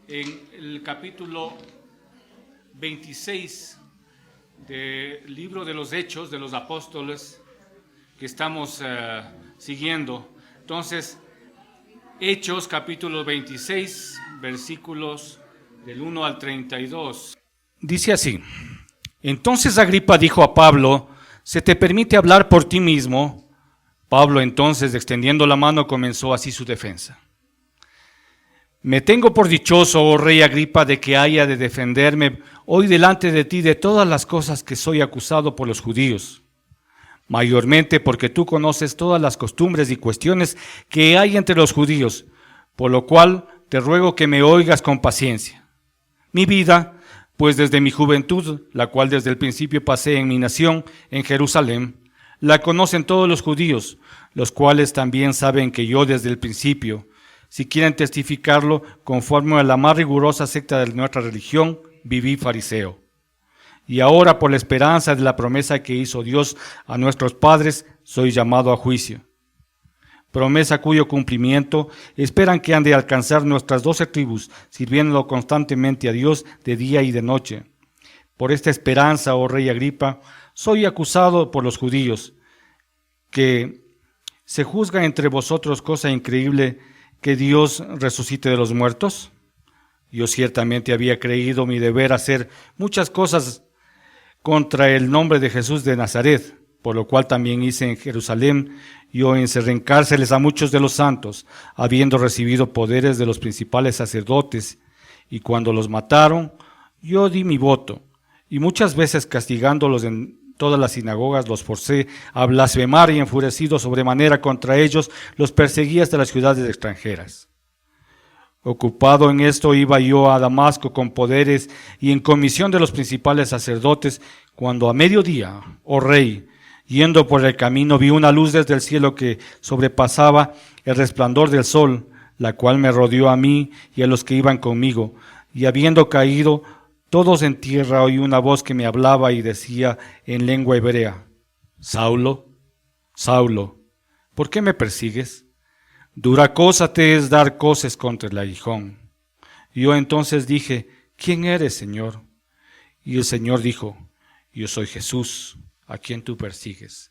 En el capítulo 26 del libro de los Hechos de los Apóstoles que estamos siguiendo. Entonces, Hechos capítulo 26, versículos del 1 al 32. Dice así: Entonces Agripa dijo a Pablo: ¿se te permite hablar por ti mismo? Pablo entonces, extendiendo la mano, comenzó así su defensa. Me tengo por dichoso, oh rey Agripa, de que haya de defenderme hoy delante de ti de todas las cosas que soy acusado por los judíos, mayormente porque tú conoces todas las costumbres y cuestiones que hay entre los judíos, por lo cual te ruego que me oigas con paciencia. Mi vida, pues desde mi juventud, la cual desde el principio pasé en mi nación, en Jerusalén, la conocen todos los judíos, los cuales también saben que yo desde el principio, si quieren testificarlo, conforme a la más rigurosa secta de nuestra religión, viví fariseo. Y ahora, por la esperanza de la promesa que hizo Dios a nuestros padres, soy llamado a juicio. Promesa cuyo cumplimiento esperan que han de alcanzar nuestras 12 tribus, sirviendo constantemente a Dios de día y de noche. Por esta esperanza, oh rey Agripa, soy acusado por los judíos, que se juzga entre vosotros cosa increíble, que Dios resucite de los muertos. Yo ciertamente había creído mi deber hacer muchas cosas contra el nombre de Jesús de Nazaret, por lo cual también hice en Jerusalén, yo encerré en cárceles a muchos de los santos, habiendo recibido poderes de los principales sacerdotes, y cuando los mataron, yo di mi voto, y muchas veces castigándolos en todas las sinagogas los forcé a blasfemar, y enfurecido sobremanera contra ellos, los perseguí hasta las ciudades extranjeras. Ocupado en esto, iba yo a Damasco con poderes y en comisión de los principales sacerdotes, cuando a mediodía, oh rey, yendo por el camino, vi una luz desde el cielo que sobrepasaba el resplandor del sol, la cual me rodeó a mí y a los que iban conmigo, y habiendo caído, Todos en tierra oí una voz que me hablaba y decía en lengua hebrea: Saulo, Saulo, ¿por qué me persigues? Dura cosa te es dar coces contra el aguijón. Yo entonces dije: ¿Quién eres, Señor? Y el Señor dijo: Yo soy Jesús, a quien tú persigues.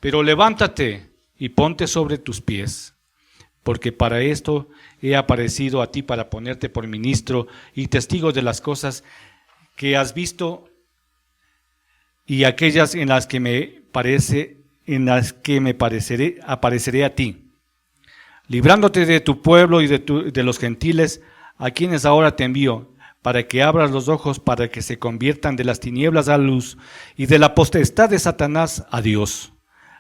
Pero levántate y ponte sobre tus pies, porque para esto he aparecido a ti, para ponerte por ministro y testigo de las cosas que has visto y aquellas en las que apareceré a ti, librándote de tu pueblo y de los gentiles, a quienes ahora te envío, para que abras los ojos, para que se conviertan de las tinieblas a la luz y de la potestad de Satanás a Dios,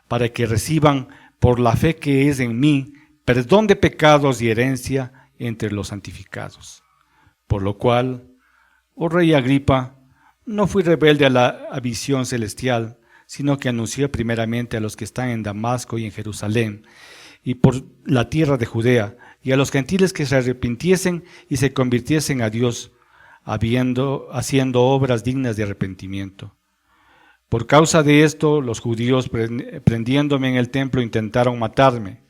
para que reciban por la fe que es en mí perdón de pecados y herencia entre los santificados. Por lo cual, oh rey Agripa, no fui rebelde a la visión celestial, sino que anuncié primeramente a los que están en Damasco y en Jerusalén, y por la tierra de Judea, y a los gentiles que se arrepintiesen y se convirtiesen a Dios, haciendo obras dignas de arrepentimiento. Por causa de esto, los judíos, prendiéndome en el templo, intentaron matarme.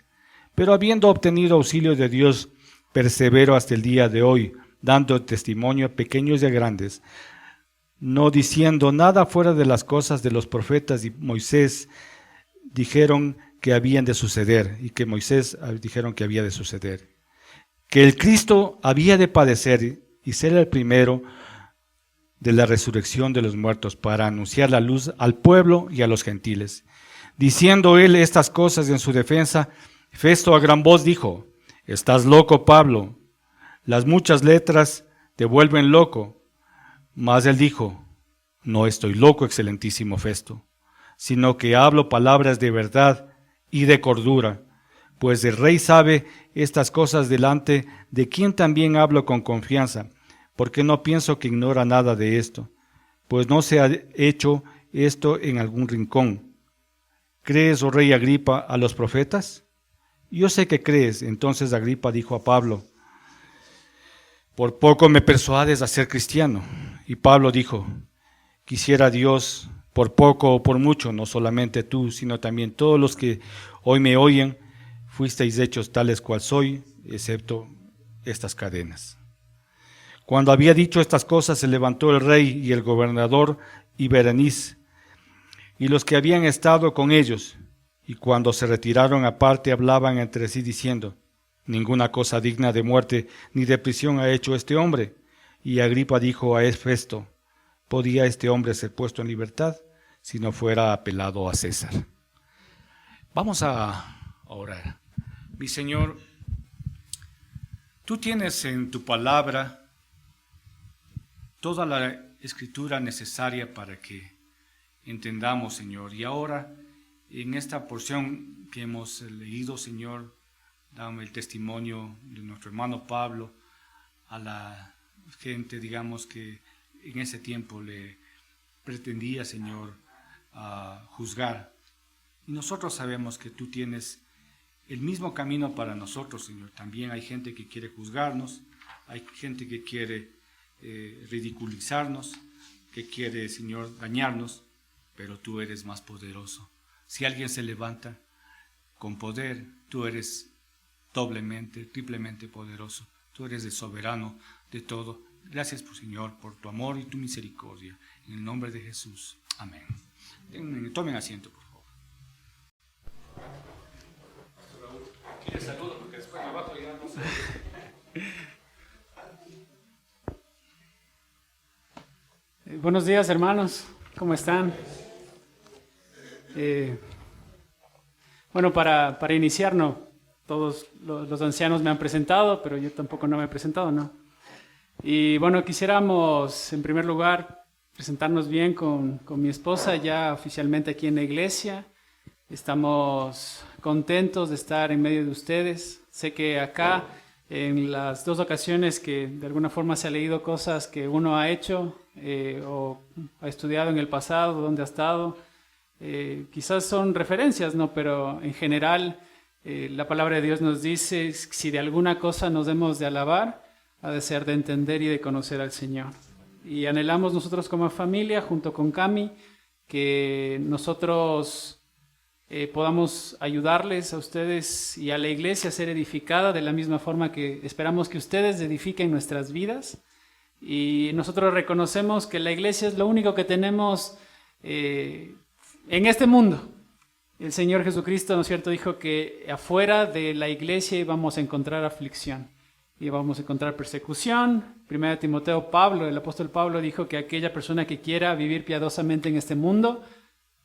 Pero habiendo obtenido auxilio de Dios, persevero hasta el día de hoy, dando testimonio a pequeños y a grandes, no diciendo nada fuera de las cosas de los profetas y Moisés dijeron que habían de suceder, y que Moisés dijeron que había de suceder. Que el Cristo había de padecer y ser el primero de la resurrección de los muertos, para anunciar la luz al pueblo y a los gentiles. Diciendo él estas cosas en su defensa, Festo a gran voz dijo: Estás loco, Pablo, las muchas letras te vuelven loco. Mas él dijo: No estoy loco, excelentísimo Festo, sino que hablo palabras de verdad y de cordura, pues el rey sabe estas cosas, delante de quien también hablo con confianza, porque no pienso que ignora nada de esto, pues no se ha hecho esto en algún rincón. ¿Crees, oh rey Agripa, a los profetas? Yo sé que crees. Entonces Agripa dijo a Pablo: Por poco me persuades a ser cristiano. Y Pablo dijo: Quisiera Dios, por poco o por mucho, no solamente tú, sino también todos los que hoy me oyen, fuisteis hechos tales cual soy, excepto estas cadenas. Cuando había dicho estas cosas, se levantó el rey y el gobernador y Berenice, y los que habían estado con ellos, y cuando se retiraron aparte, hablaban entre sí diciendo: Ninguna cosa digna de muerte ni de prisión ha hecho este hombre. Y Agripa dijo a Festo: ¿Podía este hombre ser puesto en libertad si no fuera apelado a César? Vamos a orar. Mi Señor, tú tienes en tu palabra toda la escritura necesaria para que entendamos, Señor. Y ahora, en esta porción que hemos leído, Señor, dame el testimonio de nuestro hermano Pablo a la gente, digamos, que en ese tiempo le pretendía, Señor, a juzgar. Y nosotros sabemos que tú tienes el mismo camino para nosotros, Señor. También hay gente que quiere juzgarnos, hay gente que quiere ridiculizarnos, que quiere, Señor, dañarnos, pero tú eres más poderoso. Si alguien se levanta con poder, tú eres doblemente, triplemente poderoso. Tú eres el soberano de todo. Gracias, Señor, por tu amor y tu misericordia. En el nombre de Jesús. Amén. Tomen asiento, por favor. ¿Quieres saludo? Porque después me bajo y ya no sé. Buenos días, hermanos. ¿Cómo están? Bueno, para iniciar, no, todos los ancianos me han presentado, pero yo tampoco no me he presentado, ¿no? Y bueno, quisiéramos, en primer lugar, presentarnos bien con mi esposa, ya oficialmente aquí en la iglesia. Estamos contentos de estar en medio de ustedes. Sé que acá, en las dos ocasiones que de alguna forma se ha leído cosas que uno ha hecho o ha estudiado en el pasado, donde ha estado, quizás son referencias, ¿no? Pero en general la palabra de Dios nos dice: si de alguna cosa nos hemos de alabar, ha de ser de entender y de conocer al Señor. y anhelamos nosotros como familia, junto con Cami, que nosotros podamos ayudarles a ustedes y a la iglesia a ser edificada de la misma forma que esperamos que ustedes edifiquen nuestras vidas. Y nosotros reconocemos que la iglesia es lo único que tenemos en este mundo. El Señor Jesucristo, ¿no es cierto?, dijo que afuera de la iglesia íbamos a encontrar aflicción, íbamos a encontrar persecución. 1 Timoteo, Pablo, el apóstol Pablo, dijo que aquella persona que quiera vivir piadosamente en este mundo,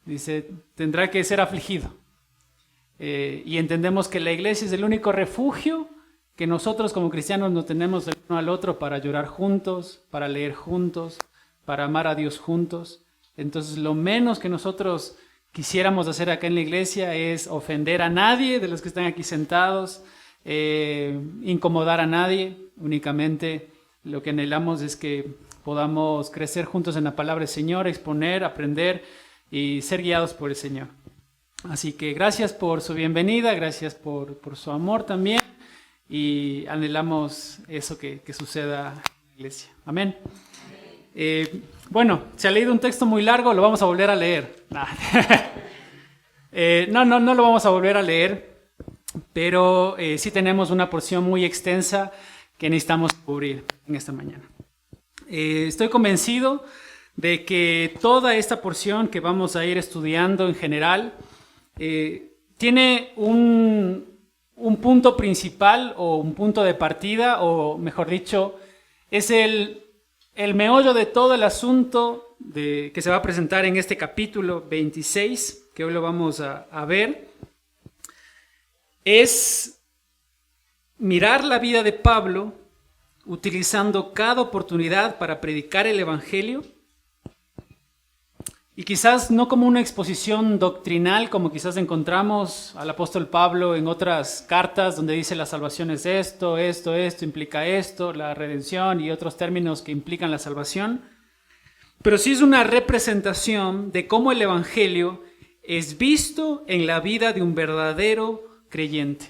dice, tendrá que ser afligido. Y entendemos que la iglesia es el único refugio que nosotros como cristianos nos tenemos el uno al otro para llorar juntos, para leer juntos, para amar a Dios juntos. Entonces, lo menos que nosotros quisiéramos hacer acá en la iglesia es ofender a nadie de los que están aquí sentados, incomodar a nadie. Únicamente lo que anhelamos es que podamos crecer juntos en la palabra del Señor, exponer, aprender y ser guiados por el Señor. Así que gracias por su bienvenida, gracias por su amor también, y anhelamos eso que suceda en la iglesia. Amén. Bueno, se ha leído un texto muy largo, lo vamos a volver a leer. No lo vamos a volver a leer, pero sí tenemos una porción muy extensa que necesitamos cubrir en esta mañana. Estoy convencido de que toda esta porción que vamos a ir estudiando en general tiene un punto principal o un punto de partida, o mejor dicho, es el meollo de todo el asunto que se va a presentar en este capítulo 26, que hoy lo vamos a ver. Es mirar la vida de Pablo utilizando cada oportunidad para predicar el Evangelio, y quizás no como una exposición doctrinal, como quizás encontramos al apóstol Pablo en otras cartas donde dice la salvación es esto implica esto, la redención y otros términos que implican la salvación, pero sí es una representación de cómo el Evangelio es visto en la vida de un verdadero creyente.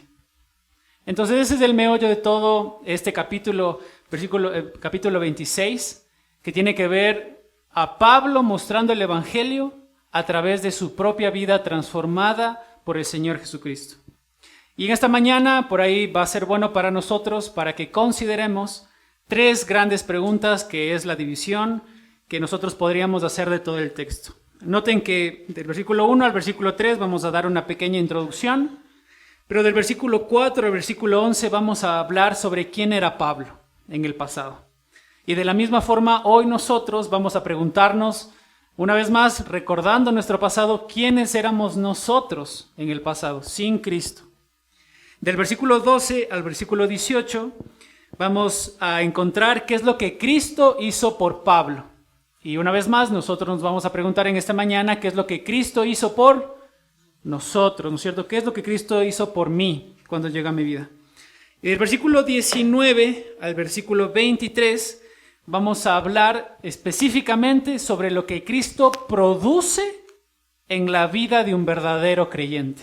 Entonces ese es el meollo de todo este capítulo 26, que tiene que ver a Pablo mostrando el Evangelio a través de su propia vida transformada por el Señor Jesucristo. Y en esta mañana, por ahí va a ser bueno para nosotros, para que consideremos tres grandes preguntas, que es la división que nosotros podríamos hacer de todo el texto. Noten que del versículo 1 al versículo 3 vamos a dar una pequeña introducción, pero del versículo 4 al versículo 11 vamos a hablar sobre quién era Pablo en el pasado. Y de la misma forma, hoy nosotros vamos a preguntarnos, una vez más, recordando nuestro pasado, quiénes éramos nosotros en el pasado, sin Cristo. Del versículo 12 al versículo 18, vamos a encontrar qué es lo que Cristo hizo por Pablo. Y una vez más, nosotros nos vamos a preguntar en esta mañana qué es lo que Cristo hizo por nosotros, ¿no es cierto? ¿Qué es lo que Cristo hizo por mí cuando llega a mi vida? Y del versículo 19 al versículo 23, vamos a hablar específicamente sobre lo que Cristo produce en la vida de un verdadero creyente.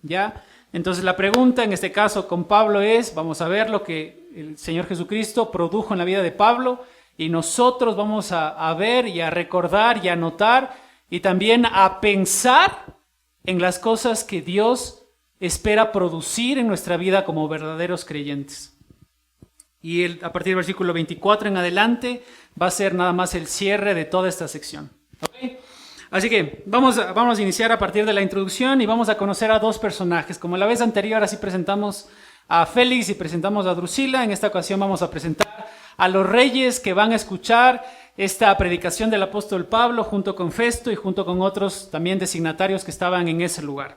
¿Ya? Entonces la pregunta en este caso con Pablo es, vamos a ver lo que el Señor Jesucristo produjo en la vida de Pablo, y nosotros vamos a ver y a recordar y a notar y también a pensar en las cosas que Dios espera producir en nuestra vida como verdaderos creyentes. Y a partir del versículo 24 en adelante va a ser nada más el cierre de toda esta sección. ¿Okay? Así que vamos a iniciar a partir de la introducción y vamos a conocer a dos personajes. Como la vez anterior, así presentamos a Félix y presentamos a Drusila. En esta ocasión vamos a presentar a los reyes que van a escuchar esta predicación del apóstol Pablo junto con Festo y junto con otros también designatarios que estaban en ese lugar.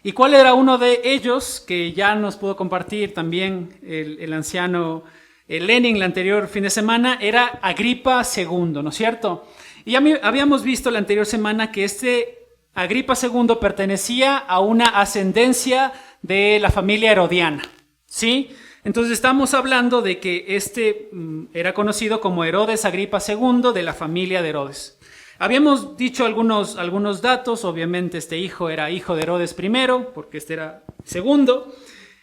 ¿Y cuál era uno de ellos que ya nos pudo compartir también el anciano Lenin el anterior fin de semana? Era Agripa II, ¿no es cierto? Y ya habíamos visto la anterior semana que este Agripa II pertenecía a una ascendencia de la familia herodiana, ¿sí? Entonces estamos hablando de que este era conocido como Herodes Agripa II, de la familia de Herodes. Habíamos dicho algunos datos. Obviamente este hijo era hijo de Herodes I, porque este era segundo.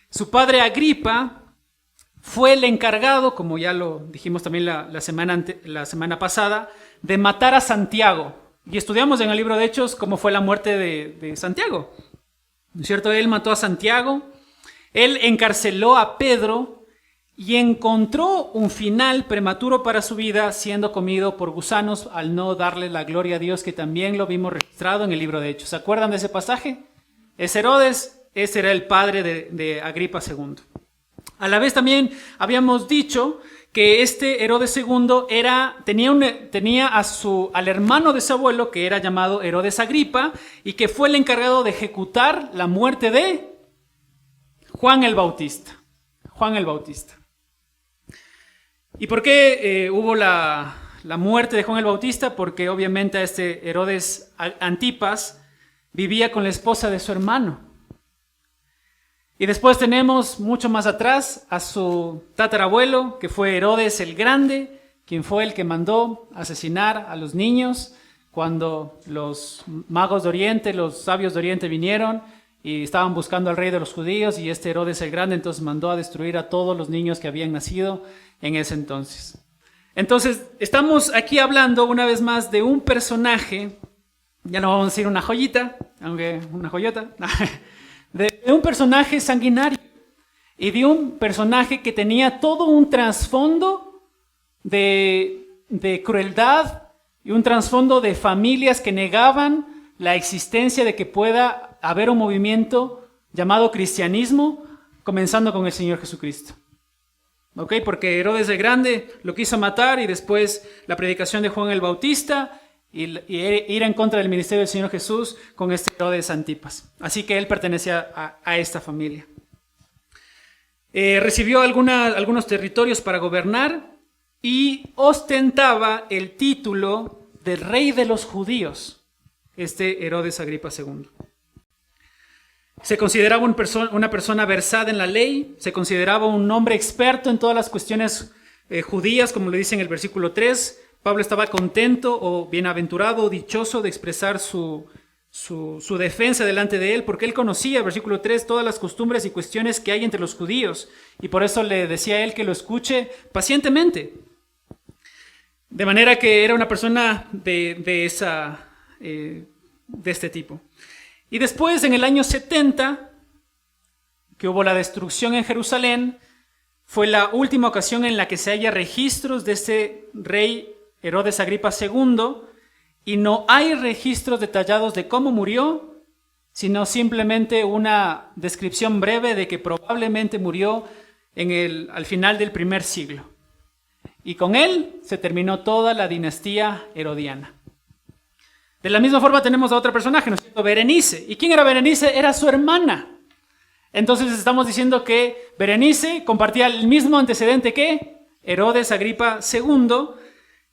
Su padre Agripa fue el encargado, como ya lo dijimos también la semana pasada, de matar a Santiago. Y estudiamos en el libro de Hechos cómo fue la muerte de Santiago. ¿No es cierto? Él mató a Santiago, él encarceló a Pedro y encontró un final prematuro para su vida siendo comido por gusanos al no darle la gloria a Dios, que también lo vimos registrado en el libro de Hechos. ¿Se acuerdan de ese pasaje? Es Herodes, ese era el padre de Agripa II. A la vez también habíamos dicho que este Herodes II tenía al hermano de su abuelo, que era llamado Herodes Agripa, y que fue el encargado de ejecutar la muerte de Juan el Bautista. Juan el Bautista. ¿Y por qué hubo la muerte de Juan el Bautista? Porque obviamente este Herodes Antipas vivía con la esposa de su hermano. Y después tenemos mucho más atrás a su tatarabuelo, que fue Herodes el Grande, quien fue el que mandó asesinar a los niños cuando los magos de Oriente, los sabios de Oriente vinieron y estaban buscando al rey de los judíos, y este Herodes el Grande entonces mandó a destruir a todos los niños que habían nacido en ese entonces. Entonces estamos aquí hablando una vez más de un personaje, ya no vamos a decir una joyita, aunque una joyota, de un personaje sanguinario y de un personaje que tenía todo un trasfondo de crueldad y un trasfondo de familias que negaban la existencia de que pueda haber un movimiento llamado cristianismo, comenzando con el Señor Jesucristo. ¿Ok? Porque Herodes el Grande lo quiso matar, y después la predicación de Juan el Bautista y ir en contra del ministerio del Señor Jesús con este Herodes Antipas. Así que él pertenecía a esta familia. Recibió algunos territorios para gobernar y ostentaba el título de rey de los judíos, este Herodes Agripa II. Se consideraba una persona versada en la ley, se consideraba un hombre experto en todas las cuestiones judías, como le dice en el versículo 3. Pablo estaba contento o bienaventurado o dichoso de expresar su defensa delante de él, porque él conocía, versículo 3, todas las costumbres y cuestiones que hay entre los judíos, y por eso le decía a él que lo escuche pacientemente. De manera que era una persona de este tipo. Y después, en el año 70, que hubo la destrucción en Jerusalén, fue la última ocasión en la que se halla registros de este rey Herodes Agripa II, y no hay registros detallados de cómo murió, sino simplemente una descripción breve de que probablemente murió al final del primer siglo. Y con él se terminó toda la dinastía herodiana. De la misma forma tenemos a otro personaje, ¿no es cierto? Berenice. ¿Y quién era Berenice? Era su hermana. Entonces estamos diciendo que Berenice compartía el mismo antecedente que Herodes Agripa II,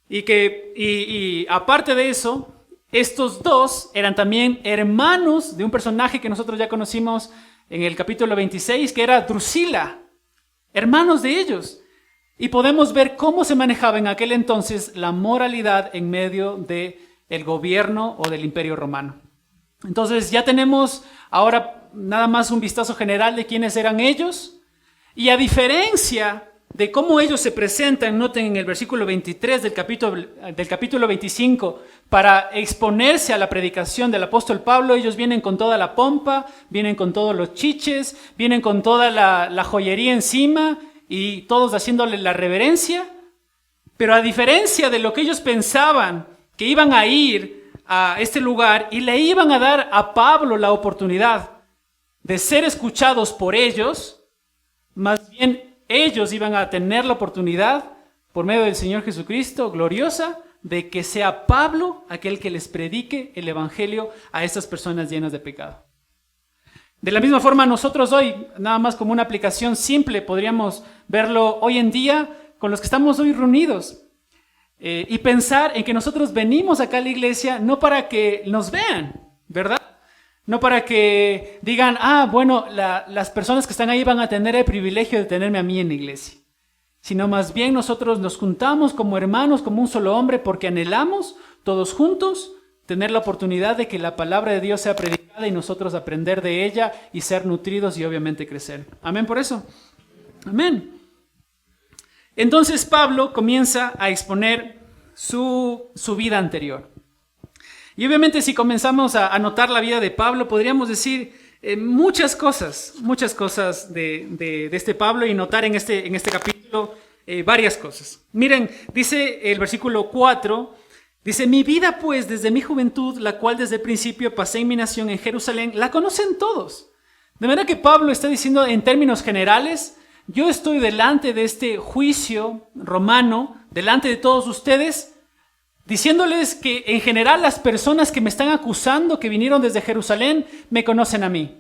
y aparte de eso, estos dos eran también hermanos de un personaje que nosotros ya conocimos en el capítulo 26, que era Drusila, hermanos de ellos. Y podemos ver cómo se manejaba en aquel entonces la moralidad en medio del gobierno o del Imperio Romano. Entonces ya tenemos ahora nada más un vistazo general de quiénes eran ellos, y a diferencia de cómo ellos se presentan, noten en el versículo 23 del capítulo 25, para exponerse a la predicación del apóstol Pablo, ellos vienen con toda la pompa, vienen con todos los chiches, vienen con toda la joyería encima, y todos haciéndole la reverencia. Pero a diferencia de lo que ellos pensaban, que iban a ir a este lugar y le iban a dar a Pablo la oportunidad de ser escuchados por ellos, más bien ellos iban a tener la oportunidad, por medio del Señor Jesucristo, gloriosa, de que sea Pablo aquel que les predique el evangelio a estas personas llenas de pecado. De la misma forma, nosotros hoy, nada más como una aplicación simple, podríamos verlo hoy en día con los que estamos hoy reunidos, y pensar en que nosotros venimos acá a la iglesia no para que nos vean, ¿verdad? No para que digan, bueno, las personas que están ahí van a tener el privilegio de tenerme a mí en la iglesia. Sino más bien nosotros nos juntamos como hermanos, como un solo hombre, porque anhelamos todos juntos tener la oportunidad de que la palabra de Dios sea predicada y nosotros aprender de ella y ser nutridos y obviamente crecer. Amén por eso. Amén. Entonces Pablo comienza a exponer su vida anterior. Y obviamente si comenzamos a notar la vida de Pablo, podríamos decir muchas cosas de este Pablo y notar en este capítulo varias cosas. Miren, dice el versículo 4, dice, mi vida pues desde mi juventud, la cual desde el principio pasé en mi nación en Jerusalén, la conocen todos. De manera que Pablo está diciendo en términos generales, yo estoy delante de este juicio romano, delante de todos ustedes, diciéndoles que en general las personas que me están acusando, que vinieron desde Jerusalén, me conocen a mí.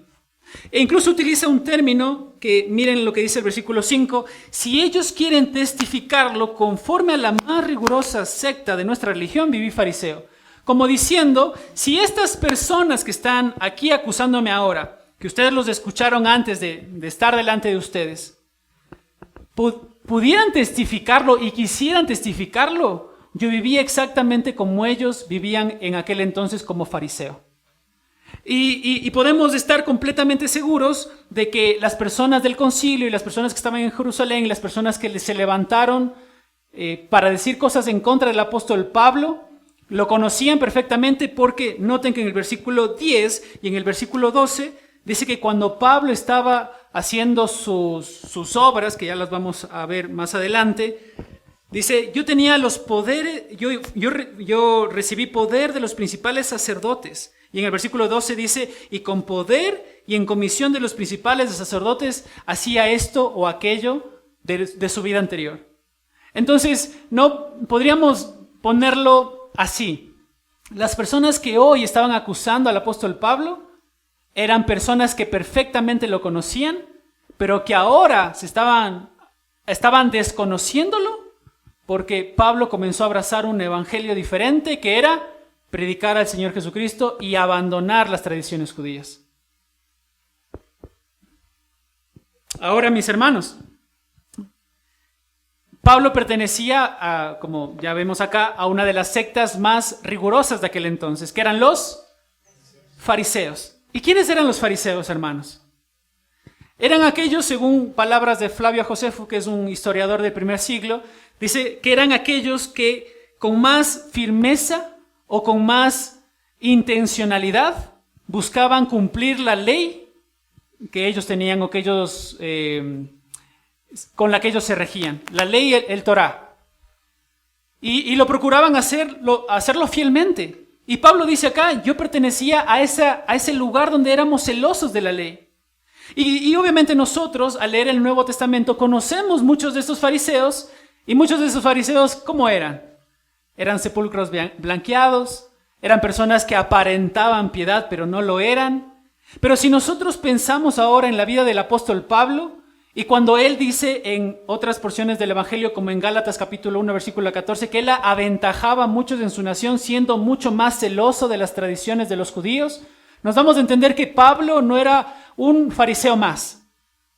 E incluso utiliza un término que, miren lo que dice el versículo 5, si ellos quieren testificarlo conforme a la más rigurosa secta de nuestra religión, viví fariseo. Como diciendo, si estas personas que están aquí acusándome ahora, que ustedes los escucharon antes de estar delante de ustedes, pudieran testificarlo y quisieran testificarlo, yo vivía exactamente como ellos vivían en aquel entonces como fariseo. Y podemos estar completamente seguros de que las personas del concilio y las personas que estaban en Jerusalén y las personas que se levantaron para decir cosas en contra del apóstol Pablo, lo conocían perfectamente porque noten que en el versículo 10 y en el versículo 12 dice que cuando Pablo estaba haciendo sus obras, que ya las vamos a ver más adelante, dice, yo tenía los poderes, yo recibí poder de los principales sacerdotes. Y en el versículo 12 dice, y con poder y en comisión de los principales sacerdotes hacía esto o aquello de su vida anterior. Entonces, no podríamos ponerlo así. Las personas que hoy estaban acusando al apóstol Pablo eran personas que perfectamente lo conocían, pero que ahora estaban desconociéndolo porque Pablo comenzó a abrazar un evangelio diferente que era predicar al Señor Jesucristo y abandonar las tradiciones judías. Ahora, mis hermanos, Pablo pertenecía como ya vemos acá, a una de las sectas más rigurosas de aquel entonces, que eran los fariseos. ¿Y quiénes eran los fariseos, hermanos? Eran aquellos, según palabras de Flavio Josefo, que es un historiador del primer siglo, dice que eran aquellos que con más firmeza o con más intencionalidad buscaban cumplir la ley que ellos tenían o que ellos con la que ellos se regían, la ley, el Torá. Y lo procuraban hacerlo fielmente. Y Pablo dice acá, yo pertenecía a ese lugar donde éramos celosos de la ley. Y obviamente nosotros, al leer el Nuevo Testamento, conocemos muchos de estos fariseos, y muchos de esos fariseos, ¿cómo eran? Eran sepulcros blanqueados, eran personas que aparentaban piedad, pero no lo eran. Pero si nosotros pensamos ahora en la vida del apóstol Pablo, y cuando él dice en otras porciones del Evangelio, como en Gálatas capítulo 1, versículo 14, que él aventajaba a muchos en su nación, siendo mucho más celoso de las tradiciones de los judíos, nos damos a entender que Pablo no era un fariseo más,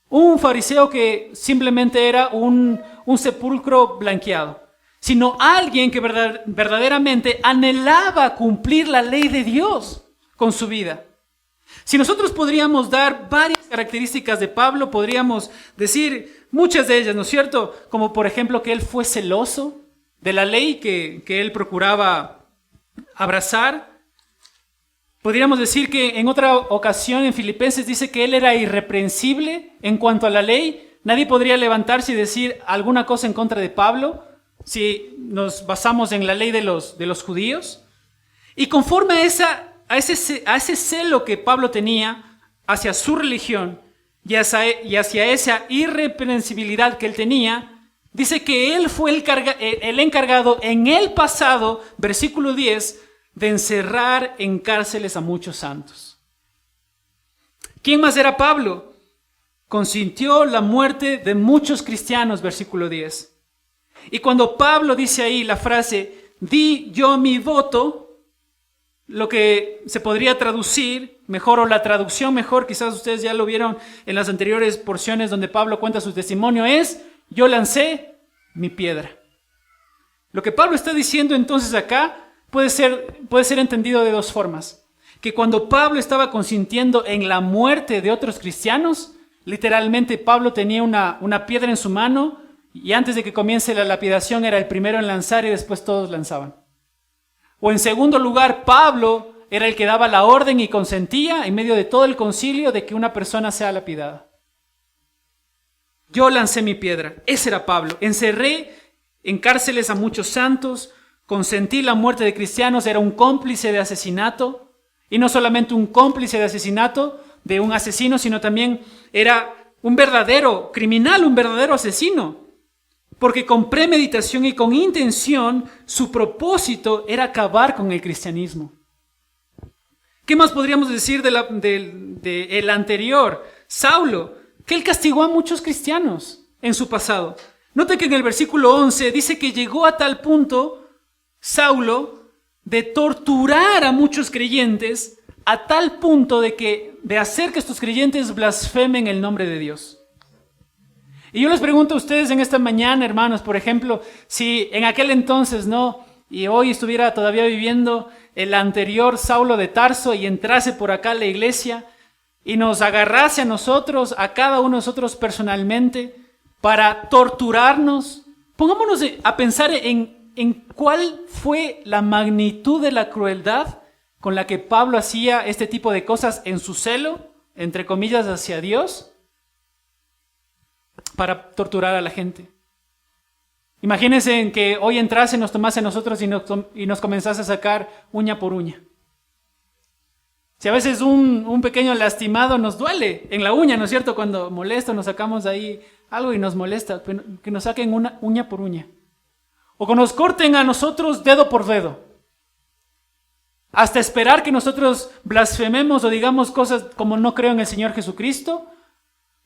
un fariseo que simplemente era un sepulcro blanqueado, sino alguien que verdaderamente anhelaba cumplir la ley de Dios con su vida. Si nosotros podríamos dar varias características de Pablo, podríamos decir muchas de ellas, ¿no es cierto? Como por ejemplo que él fue celoso de la ley que él procuraba abrazar. Podríamos decir que en otra ocasión en Filipenses dice que él era irreprensible en cuanto a la ley. Nadie podría levantarse y decir alguna cosa en contra de Pablo si nos basamos en la ley de los judíos. Y conforme a ese celo que Pablo tenía hacia su religión y hacia esa irreprensibilidad que él tenía, dice que él fue el encargado en el pasado, versículo 10, de encerrar en cárceles a muchos santos. ¿Quién más era Pablo? Consintió la muerte de muchos cristianos, versículo 10. Y cuando Pablo dice ahí la frase, di yo mi voto, lo que se podría traducir mejor, o la traducción mejor, quizás ustedes ya lo vieron en las anteriores porciones donde Pablo cuenta su testimonio, es, yo lancé mi piedra. Lo que Pablo está diciendo entonces acá puede ser entendido de dos formas. Que cuando Pablo estaba consintiendo en la muerte de otros cristianos, literalmente Pablo tenía una piedra en su mano y antes de que comience la lapidación era el primero en lanzar y después todos lanzaban. O en segundo lugar, Pablo era el que daba la orden y consentía en medio de todo el concilio de que una persona sea lapidada. Yo lancé mi piedra, ese era Pablo. Encerré en cárceles a muchos santos, consentí la muerte de cristianos, era un cómplice de asesinato, y no solamente un cómplice de asesinato de un asesino, sino también era un verdadero criminal, un verdadero asesino, porque con premeditación y con intención su propósito era acabar con el cristianismo. ¿Qué más podríamos decir del anterior? Saulo, que él castigó a muchos cristianos en su pasado. Note que en el versículo 11 dice que llegó a tal punto Saulo de torturar a muchos creyentes a tal punto de hacer que estos creyentes blasfemen el nombre de Dios. Y yo les pregunto a ustedes en esta mañana, hermanos, por ejemplo, si en aquel entonces, ¿no?, y hoy estuviera todavía viviendo el anterior Saulo de Tarso y entrase por acá a la iglesia y nos agarrase a nosotros, a cada uno de nosotros personalmente, para torturarnos, pongámonos a pensar en cuál fue la magnitud de la crueldad con la que Pablo hacía este tipo de cosas en su celo, entre comillas, hacia Dios, para torturar a la gente. Imagínense en que hoy entrase, nos tomase a nosotros y nos comenzase a sacar uña por uña. Si a veces un pequeño lastimado nos duele en la uña, ¿no es cierto? Cuando molesta, nos sacamos de ahí algo y nos molesta, que nos saquen una uña por uña. O que nos corten a nosotros dedo por dedo. Hasta esperar que nosotros blasfememos o digamos cosas como no creo en el Señor Jesucristo.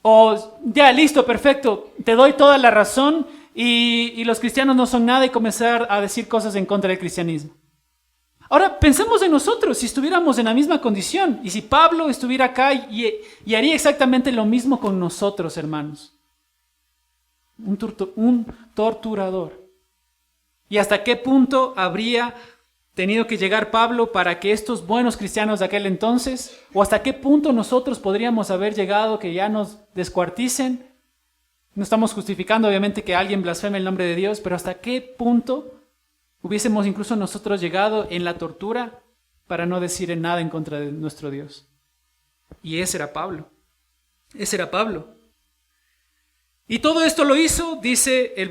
O ya, listo, perfecto, te doy toda la razón y los cristianos no son nada y comenzar a decir cosas en contra del cristianismo. Ahora, pensemos en nosotros, si estuviéramos en la misma condición y si Pablo estuviera acá y haría exactamente lo mismo con nosotros, hermanos. Un torturador. ¿Y hasta qué punto habría tenido que llegar Pablo para que estos buenos cristianos de aquel entonces, o hasta qué punto nosotros podríamos haber llegado que ya nos descuarticen? No estamos justificando obviamente que alguien blasfeme el nombre de Dios, pero hasta qué punto hubiésemos incluso nosotros llegado en la tortura para no decir nada en contra de nuestro Dios. Y ese era Pablo. Ese era Pablo. Y todo esto lo hizo, dice el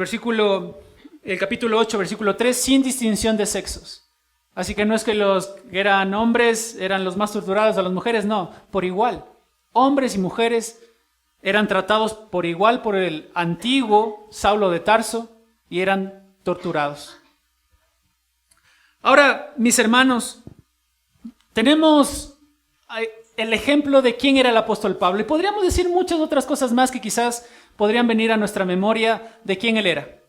capítulo 8, versículo 3, sin distinción de sexos. Así que no es que los que eran hombres eran los más torturados a las mujeres, no, por igual. Hombres y mujeres eran tratados por igual por el antiguo Saulo de Tarso y eran torturados. Ahora, mis hermanos, tenemos el ejemplo de quién era el apóstol Pablo y podríamos decir muchas otras cosas más que quizás podrían venir a nuestra memoria de quién él era.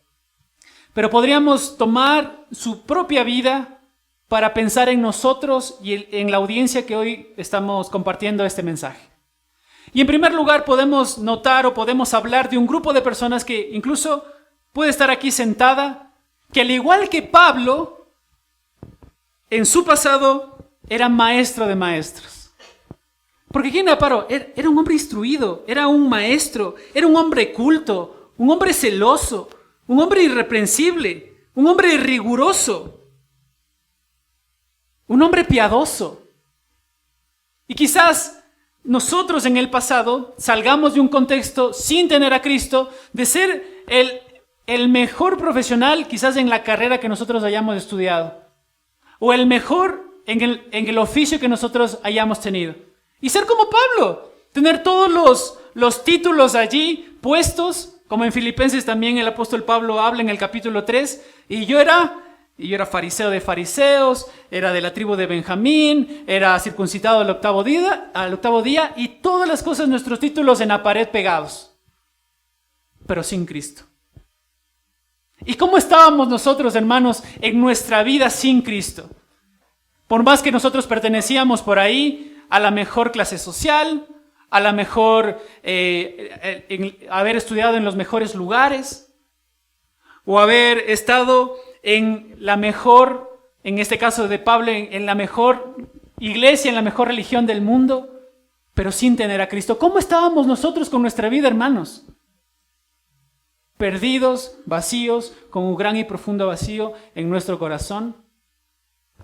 Pero podríamos tomar su propia vida para pensar en nosotros y en la audiencia que hoy estamos compartiendo este mensaje. Y en primer lugar podemos notar o podemos hablar de un grupo de personas que incluso puede estar aquí sentada, que al igual que Pablo, en su pasado era maestro de maestros. Porque ¿quién era Pablo? Era un hombre instruido, era un maestro, era un hombre culto, un hombre celoso, un hombre irreprensible, un hombre riguroso, un hombre piadoso. Y quizás nosotros en el pasado salgamos de un contexto sin tener a Cristo, de ser el mejor profesional quizás en la carrera que nosotros hayamos estudiado, o el mejor en el oficio que nosotros hayamos tenido. Y ser como Pablo, tener todos los títulos allí puestos, como en Filipenses también el apóstol Pablo habla en el capítulo 3, y yo era fariseo de fariseos, era de la tribu de Benjamín, era circuncidado al octavo día, y todas las cosas, nuestros títulos en la pared pegados, pero sin Cristo. ¿Y cómo estábamos nosotros, hermanos, en nuestra vida sin Cristo? Por más que nosotros pertenecíamos por ahí a la mejor clase social, a la mejor, haber estudiado en los mejores lugares, o haber estado en la mejor, en este caso de Pablo, en la mejor iglesia, en la mejor religión del mundo, pero sin tener a Cristo. ¿Cómo estábamos nosotros con nuestra vida, hermanos? perdidos, vacíos, con un gran y profundo vacío en nuestro corazón.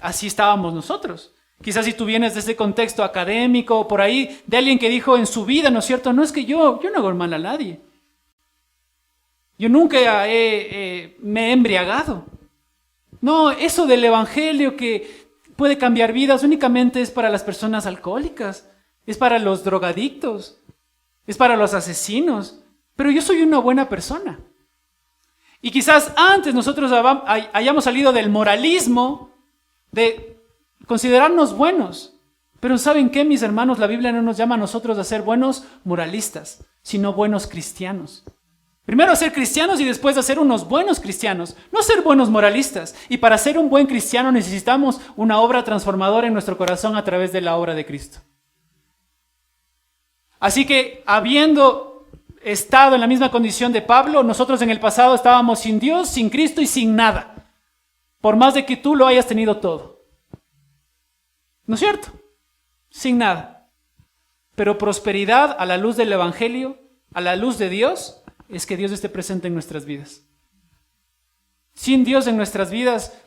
Así estábamos nosotros. Quizás si tú vienes de ese contexto académico o por ahí, de alguien que dijo en su vida, ¿no es cierto? No es que yo no hago mal a nadie. Yo nunca me he embriagado. No, eso del evangelio que puede cambiar vidas únicamente es para las personas alcohólicas, es para los drogadictos, es para los asesinos. Pero yo soy una buena persona. Y quizás antes nosotros hayamos salido del moralismo, de considerarnos buenos. Pero ¿saben qué, mis hermanos? La Biblia no nos llama a nosotros a ser buenos moralistas, sino buenos cristianos. Primero ser cristianos y después a ser unos buenos cristianos, no ser buenos moralistas. Y para ser un buen cristiano necesitamos una obra transformadora en nuestro corazón a través de la obra de Cristo. Así que, habiendo estado en la misma condición de Pablo, nosotros en el pasado estábamos sin Dios, sin Cristo y sin nada. Por más de que tú lo hayas tenido todo. ¿No es cierto? Sin nada. Pero prosperidad a la luz del Evangelio, a la luz de Dios, es que Dios esté presente en nuestras vidas. Sin Dios en nuestras vidas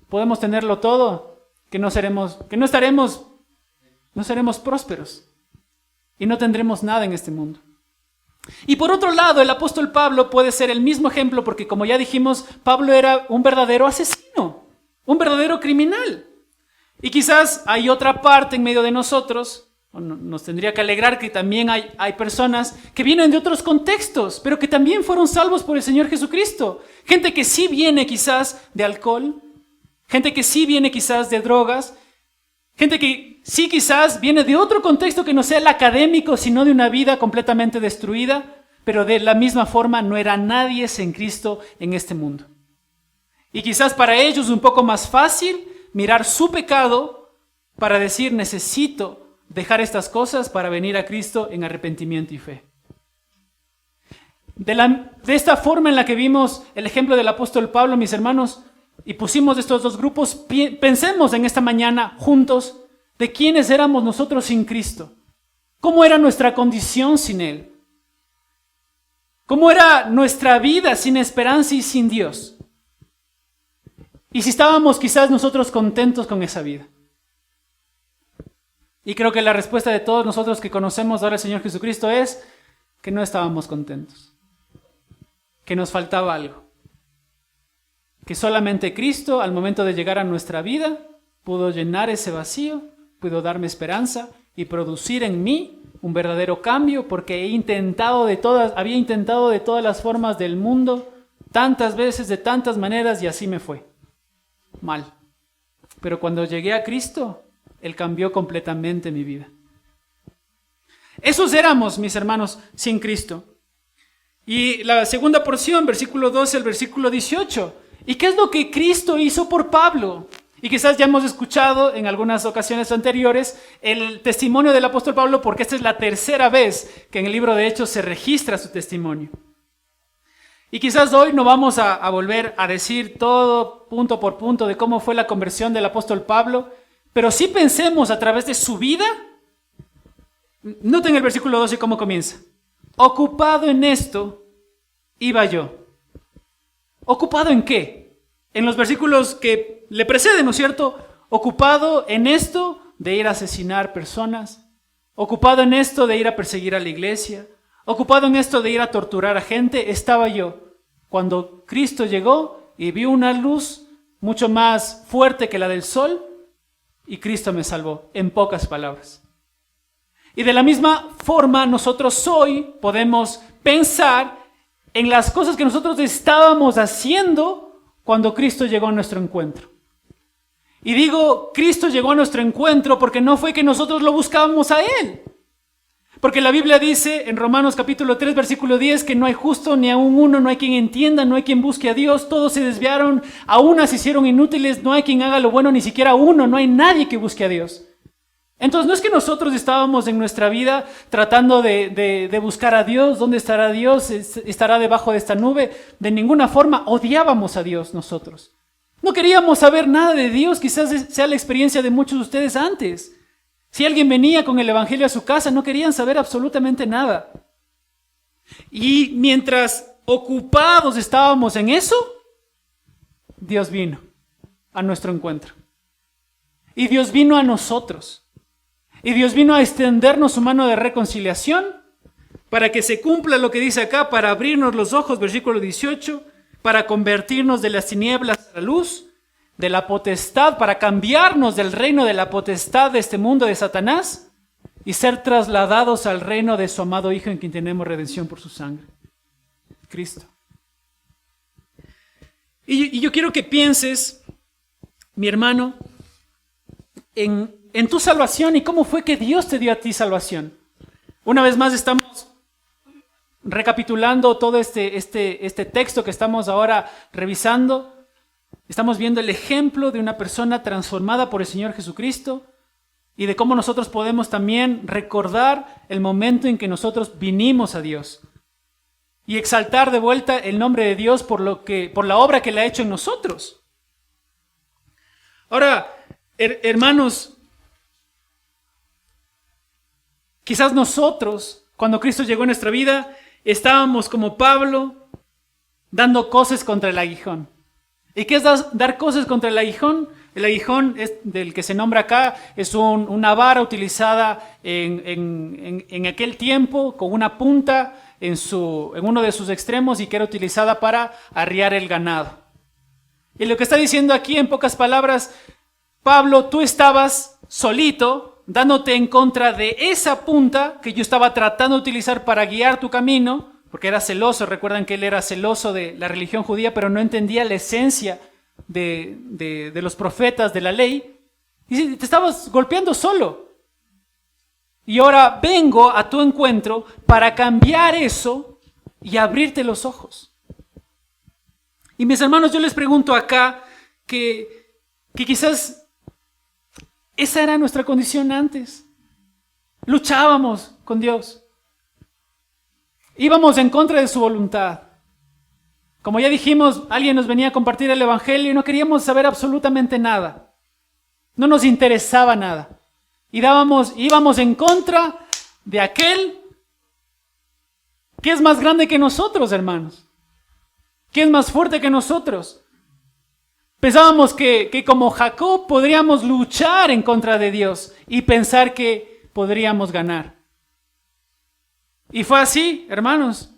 podemos tenerlo todo, no seremos prósperos y no tendremos nada en este mundo. Y por otro lado, el apóstol Pablo puede ser el mismo ejemplo porque, como ya dijimos, Pablo era un verdadero asesino, un verdadero criminal. Y quizás hay otra parte en medio de nosotros. Nos tendría que alegrar que también hay personas que vienen de otros contextos, pero que también fueron salvos por el Señor Jesucristo. Gente que sí viene quizás de alcohol, gente que sí viene quizás de drogas, gente que sí quizás viene de otro contexto que no sea el académico, sino de una vida completamente destruida, pero de la misma forma no era nadie sin Cristo en este mundo. Y quizás para ellos es un poco más fácil mirar su pecado para decir, necesito dejar estas cosas para venir a Cristo en arrepentimiento y fe. De esta forma en la que vimos el ejemplo del apóstol Pablo, mis hermanos, y pusimos estos dos grupos, pensemos en esta mañana juntos de quiénes éramos nosotros sin Cristo. ¿Cómo era nuestra condición sin Él? ¿Cómo era nuestra vida sin esperanza y sin Dios? Y si estábamos quizás nosotros contentos con esa vida. Y creo que la respuesta de todos nosotros que conocemos ahora al Señor Jesucristo es que no estábamos contentos, que nos faltaba algo, que solamente Cristo al momento de llegar a nuestra vida pudo llenar ese vacío, pudo darme esperanza y producir en mí un verdadero cambio, porque había intentado de todas las formas del mundo, tantas veces, de tantas maneras, y así me fue mal. Pero cuando llegué a Cristo, Él cambió completamente mi vida. Esos éramos, mis hermanos, sin Cristo. Y la segunda porción, versículo 12 al versículo 18. ¿Y qué es lo que Cristo hizo por Pablo? Y quizás ya hemos escuchado en algunas ocasiones anteriores el testimonio del apóstol Pablo, porque esta es la tercera vez que en el libro de Hechos se registra su testimonio. Y quizás hoy no vamos a volver a decir todo punto por punto de cómo fue la conversión del apóstol Pablo, pero sí pensemos a través de su vida. Noten el versículo 12 cómo comienza. Ocupado en esto, iba yo. ¿Ocupado en qué? En los versículos que le preceden, ¿no es cierto? Ocupado en esto de ir a asesinar personas. Ocupado en esto de ir a perseguir a la iglesia. Ocupado en esto de ir a torturar a gente, estaba yo. Cuando Cristo llegó y vio una luz mucho más fuerte que la del sol, y Cristo me salvó, en pocas palabras. Y de la misma forma, nosotros hoy podemos pensar en las cosas que nosotros estábamos haciendo cuando Cristo llegó a nuestro encuentro. Y digo, Cristo llegó a nuestro encuentro porque no fue que nosotros lo buscábamos a Él. Porque la Biblia dice en Romanos capítulo 3, versículo 10, que no hay justo ni aun uno, no hay quien entienda, no hay quien busque a Dios, todos se desviaron, a unas se hicieron inútiles, no hay quien haga lo bueno, ni siquiera uno, no hay nadie que busque a Dios. Entonces no es que nosotros estábamos en nuestra vida tratando de buscar a Dios, ¿dónde estará Dios? ¿Estará debajo de esta nube? De ninguna forma odiábamos a Dios nosotros. No queríamos saber nada de Dios, quizás sea la experiencia de muchos de ustedes antes. Si alguien venía con el evangelio a su casa, no querían saber absolutamente nada. Y mientras ocupados estábamos en eso, Dios vino a nuestro encuentro. Y Dios vino a nosotros. Y Dios vino a extendernos su mano de reconciliación para que se cumpla lo que dice acá, para abrirnos los ojos, versículo 18, para convertirnos de las tinieblas a la luz, de la potestad, para cambiarnos del reino de la potestad de este mundo de Satanás y ser trasladados al reino de su amado Hijo en quien tenemos redención por su sangre, Cristo. Y yo quiero que pienses, mi hermano, en tu salvación y cómo fue que Dios te dio a ti salvación. Una vez más estamos recapitulando todo este texto que estamos ahora revisando. Estamos viendo el ejemplo de una persona transformada por el Señor Jesucristo y de cómo nosotros podemos también recordar el momento en que nosotros vinimos a Dios y exaltar de vuelta el nombre de Dios por la obra que Él ha hecho en nosotros. Ahora, hermanos, quizás nosotros, cuando Cristo llegó a nuestra vida, estábamos como Pablo, dando coces contra el aguijón. ¿Y qué es dar coces contra el aguijón? El aguijón es, del que se nombra acá, es una vara utilizada en aquel tiempo con una punta en uno de sus extremos y que era utilizada para arriar el ganado. Y lo que está diciendo aquí, en pocas palabras, Pablo, tú estabas solito, dándote en contra de esa punta que yo estaba tratando de utilizar para guiar tu camino, porque era celoso. Recuerdan que él era celoso de la religión judía, pero no entendía la esencia de los profetas, de la ley. Y te estabas golpeando solo. Y ahora vengo a tu encuentro para cambiar eso y abrirte los ojos. Y mis hermanos, yo les pregunto acá que quizás esa era nuestra condición antes. Luchábamos con Dios. Íbamos en contra de su voluntad. Como ya dijimos, alguien nos venía a compartir el evangelio y no queríamos saber absolutamente nada. No nos interesaba nada. Y íbamos en contra de aquel que es más grande que nosotros, hermanos. Que es más fuerte que nosotros. Pensábamos que como Jacob podríamos luchar en contra de Dios y pensar que podríamos ganar. Y fue así, hermanos.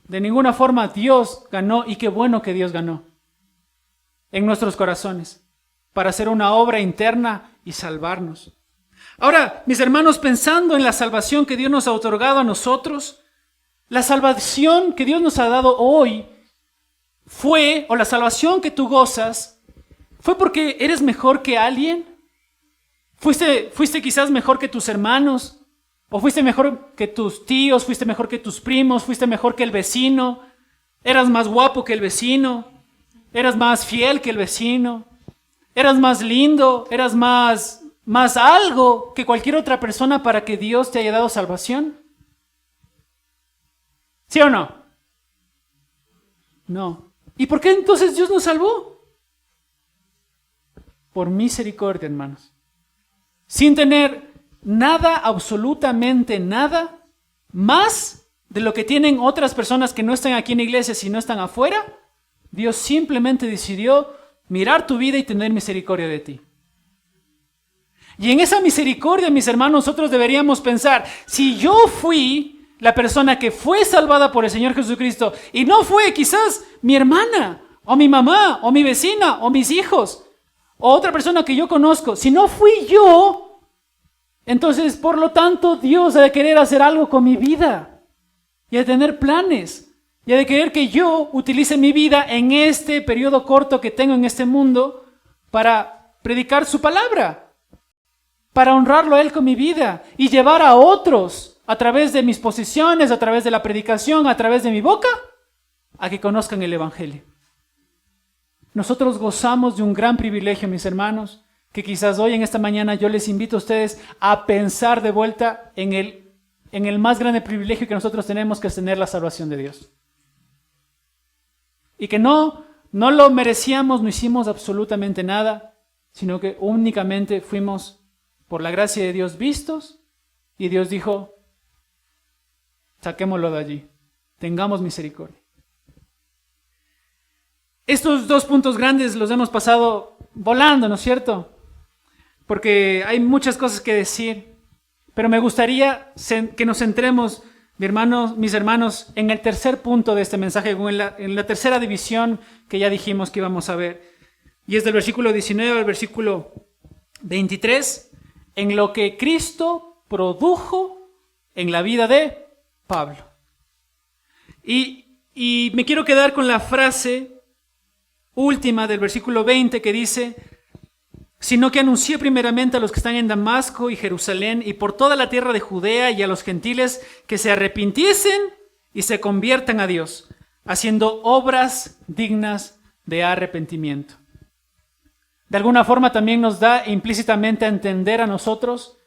De ninguna forma Dios ganó, y qué bueno que Dios ganó en nuestros corazones para hacer una obra interna y salvarnos. Ahora, mis hermanos, pensando en la salvación que Dios nos ha otorgado a nosotros, la salvación que Dios nos ha dado hoy o la salvación que tú gozas, ¿fue porque eres mejor que alguien? ¿Fuiste quizás mejor que tus hermanos? ¿O fuiste mejor que tus tíos? ¿Fuiste mejor que tus primos? ¿Fuiste mejor que el vecino? ¿Eras más guapo que el vecino? ¿Eras más fiel que el vecino? ¿Eras más lindo? ¿Eras más algo que cualquier otra persona para que Dios te haya dado salvación? ¿Sí o no? No. ¿Y por qué entonces Dios nos salvó? Por misericordia, hermanos. Sin tener nada, absolutamente nada, más de lo que tienen otras personas que no están aquí en la iglesia, sino están afuera. Dios simplemente decidió mirar tu vida y tener misericordia de ti. Y en esa misericordia, mis hermanos, nosotros deberíamos pensar, si yo fui la persona que fue salvada por el Señor Jesucristo y no fue quizás mi hermana, o mi mamá, o mi vecina, o mis hijos, o otra persona que yo conozco, si no fui yo, entonces, por lo tanto, Dios ha de querer hacer algo con mi vida y ha de tener planes y ha de querer que yo utilice mi vida en este periodo corto que tengo en este mundo para predicar su palabra, para honrarlo a Él con mi vida y llevar a otros a través de mis posiciones, a través de la predicación, a través de mi boca, a que conozcan el Evangelio. Nosotros gozamos de un gran privilegio, mis hermanos, que quizás hoy en esta mañana yo les invito a ustedes a pensar de vuelta en el más grande privilegio que nosotros tenemos, que es tener la salvación de Dios. Y que no lo merecíamos, no hicimos absolutamente nada, sino que únicamente fuimos por la gracia de Dios vistos, y Dios dijo, saquémoslo de allí, tengamos misericordia. Estos dos puntos grandes los hemos pasado volando, ¿no es cierto? Porque hay muchas cosas que decir, pero me gustaría que nos centremos, mis hermanos, en el tercer punto de este mensaje, en la tercera división que ya dijimos que íbamos a ver. Y es del versículo 19 al versículo 23, en lo que Cristo produjo en la vida de Pablo. Y me quiero quedar con la frase última del versículo 20 que dice: sino que anuncié primeramente a los que están en Damasco y Jerusalén y por toda la tierra de Judea y a los gentiles que se arrepintiesen y se conviertan a Dios, haciendo obras dignas de arrepentimiento. De alguna forma también nos da implícitamente a entender a nosotros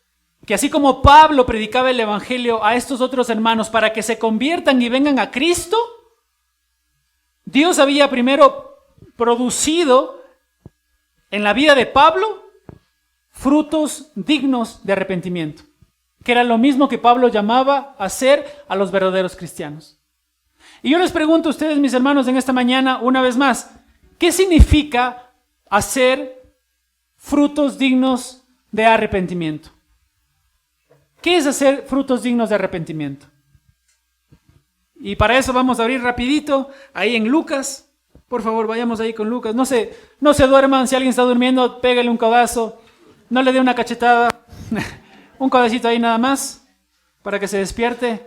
que así como Pablo predicaba el evangelio a estos otros hermanos para que se conviertan y vengan a Cristo, Dios había primero producido en la vida de Pablo frutos dignos de arrepentimiento, que era lo mismo que Pablo llamaba a hacer a los verdaderos cristianos. Y yo les pregunto a ustedes, mis hermanos, en esta mañana, una vez más, ¿qué significa hacer frutos dignos de arrepentimiento? ¿Qué es hacer frutos dignos de arrepentimiento? Y para eso vamos a abrir rapidito ahí en Lucas. Por favor, vayamos ahí con Lucas. No se duerman. Si alguien está durmiendo, pégale un codazo. No le dé una cachetada. Un codacito ahí nada más para que se despierte.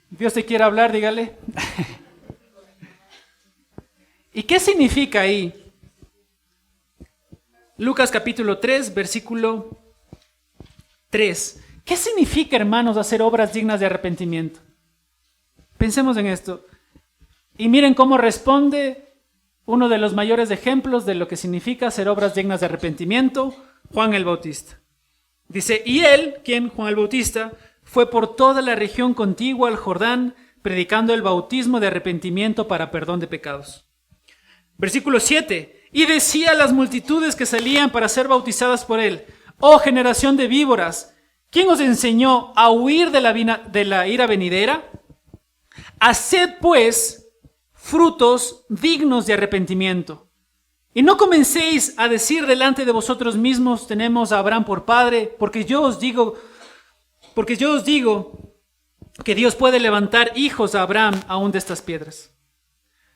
Dios te quiere hablar, dígale. ¿Y qué significa ahí? Lucas capítulo 3, versículo 3. ¿Qué significa, hermanos, hacer obras dignas de arrepentimiento? Pensemos en esto. Y miren cómo responde uno de los mayores ejemplos de lo que significa hacer obras dignas de arrepentimiento, Juan el Bautista. Dice: y él, quien, Juan el Bautista, fue por toda la región contigua al Jordán, predicando el bautismo de arrepentimiento para perdón de pecados. Versículo 7. Y decía a las multitudes que salían para ser bautizadas por él: oh generación de víboras, ¿quién os enseñó a huir de la ira venidera? Haced pues frutos dignos de arrepentimiento. Y no comencéis a decir delante de vosotros mismos: tenemos a Abraham por padre, porque yo os digo que Dios puede levantar hijos a Abraham aún de estas piedras.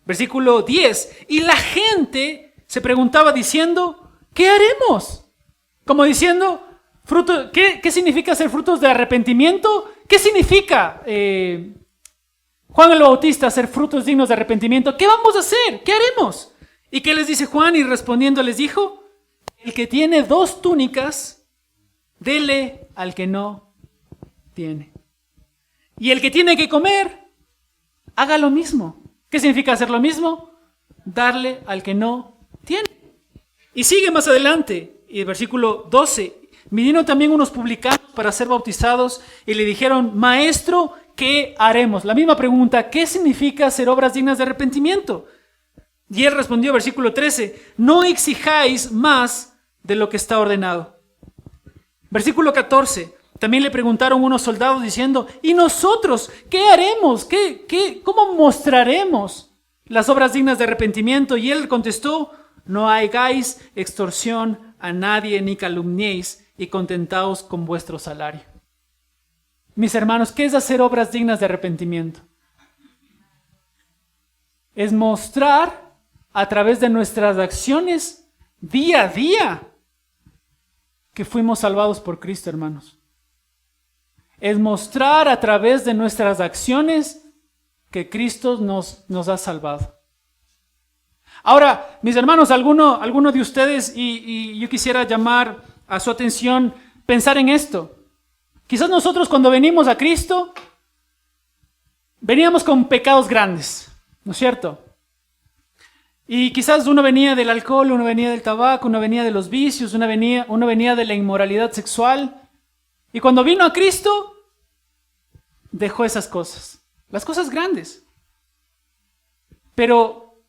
Versículo 10. Y la gente se preguntaba diciendo: ¿qué haremos? Como diciendo, ¿qué significa hacer frutos de arrepentimiento? ¿Qué significa Juan el Bautista hacer frutos dignos de arrepentimiento? ¿Qué vamos a hacer? ¿Qué haremos? ¿Y qué les dice Juan? Y respondiendo les dijo: el que tiene 2 túnicas, dele al que no tiene. Y el que tiene que comer, haga lo mismo. ¿Qué significa hacer lo mismo? Darle al que no tiene. Y sigue más adelante, y el versículo 12. Vinieron también unos publicanos para ser bautizados y le dijeron: maestro, ¿qué haremos? La misma pregunta: ¿qué significa hacer obras dignas de arrepentimiento? Y él respondió, versículo 13: no exijáis más de lo que está ordenado. Versículo 14: también le preguntaron unos soldados diciendo: ¿y nosotros qué haremos? ¿Cómo mostraremos las obras dignas de arrepentimiento? Y él contestó: no hagáis extorsión a nadie ni calumniéis, y contentaos con vuestro salario. Mis hermanos, ¿qué es hacer obras dignas de arrepentimiento? Es mostrar a través de nuestras acciones día a día que fuimos salvados por Cristo, hermanos. Es mostrar a través de nuestras acciones que Cristo nos ha salvado. Ahora, mis hermanos, alguno de ustedes, y yo quisiera llamar a su atención, pensar en esto. Quizás nosotros cuando venimos a Cristo, veníamos con pecados grandes, ¿no es cierto? Y quizás uno venía del alcohol, uno venía del tabaco, uno venía de los vicios, uno venía de la inmoralidad sexual. Y cuando vino a Cristo, dejó esas cosas, las cosas grandes. Pero,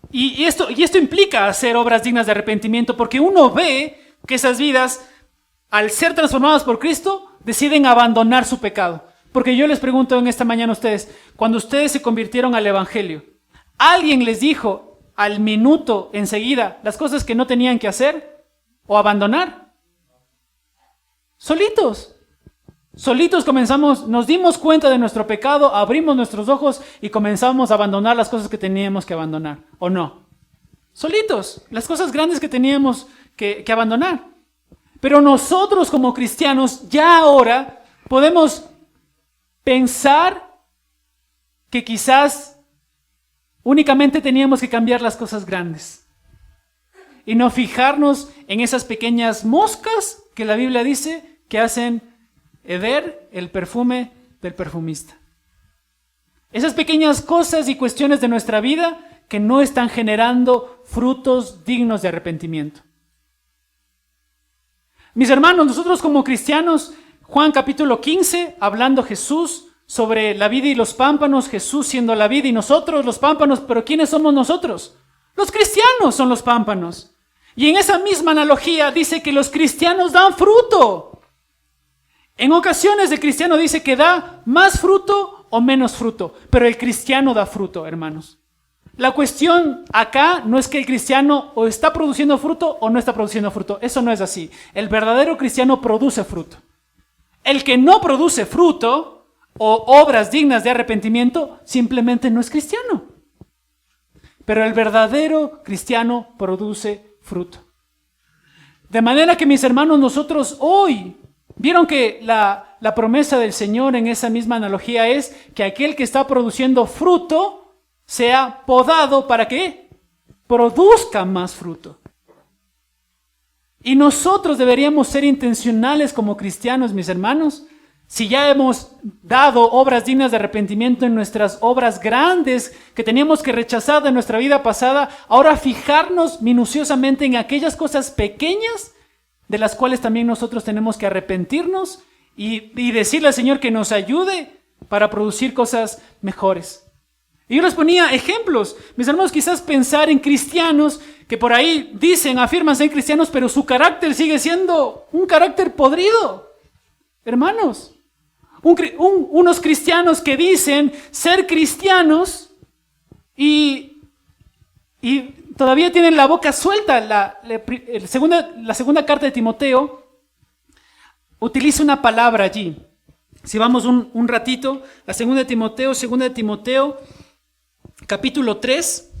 y esto implica hacer obras dignas de arrepentimiento, porque uno ve que esas vidas, al ser transformadas por Cristo, deciden abandonar su pecado. Porque yo les pregunto en esta mañana a ustedes, cuando ustedes se convirtieron al Evangelio, ¿alguien les dijo: al minuto, enseguida, las cosas que no tenían que hacer o abandonar? Solitos. Solitos comenzamos, nos dimos cuenta de nuestro pecado, abrimos nuestros ojos y comenzamos a abandonar las cosas que teníamos que abandonar, ¿o no? Solitos, las cosas grandes que teníamos que abandonar. Pero nosotros como cristianos ya ahora podemos pensar que quizás únicamente teníamos que cambiar las cosas grandes y no fijarnos en esas pequeñas moscas que la Biblia dice que hacen heder el perfume del perfumista. Esas pequeñas cosas y cuestiones de nuestra vida que no están generando frutos dignos de arrepentimiento. Mis hermanos, nosotros como cristianos, Juan capítulo 15, hablando Jesús sobre la vid y los pámpanos, Jesús siendo la vid y nosotros los pámpanos, pero ¿quiénes somos nosotros? Los cristianos son los pámpanos. Y en esa misma analogía dice que los cristianos dan fruto. En ocasiones el cristiano dice que da más fruto o menos fruto, pero el cristiano da fruto, hermanos. La cuestión acá no es que el cristiano o está produciendo fruto o no está produciendo fruto. Eso no es así. El verdadero cristiano produce fruto. El que no produce fruto o obras dignas de arrepentimiento simplemente no es cristiano. Pero el verdadero cristiano produce fruto. De manera que, mis hermanos, nosotros hoy, vieron que la promesa del Señor en esa misma analogía es que aquel que está produciendo fruto sea podado para que produzca más fruto. Y nosotros deberíamos ser intencionales como cristianos, mis hermanos. Si ya hemos dado obras dignas de arrepentimiento en nuestras obras grandes que teníamos que rechazar de nuestra vida pasada, ahora fijarnos minuciosamente en aquellas cosas pequeñas de las cuales también nosotros tenemos que arrepentirnos y decirle al Señor que nos ayude para producir cosas mejores. Y yo les ponía ejemplos. Mis hermanos, quizás pensar en cristianos que por ahí dicen, afirman ser cristianos, pero su carácter sigue siendo un carácter podrido. Hermanos, unos cristianos que dicen ser cristianos y todavía tienen la boca suelta. La segunda carta de Timoteo utiliza una palabra allí. Si vamos un ratito, la segunda de Timoteo, capítulo 3,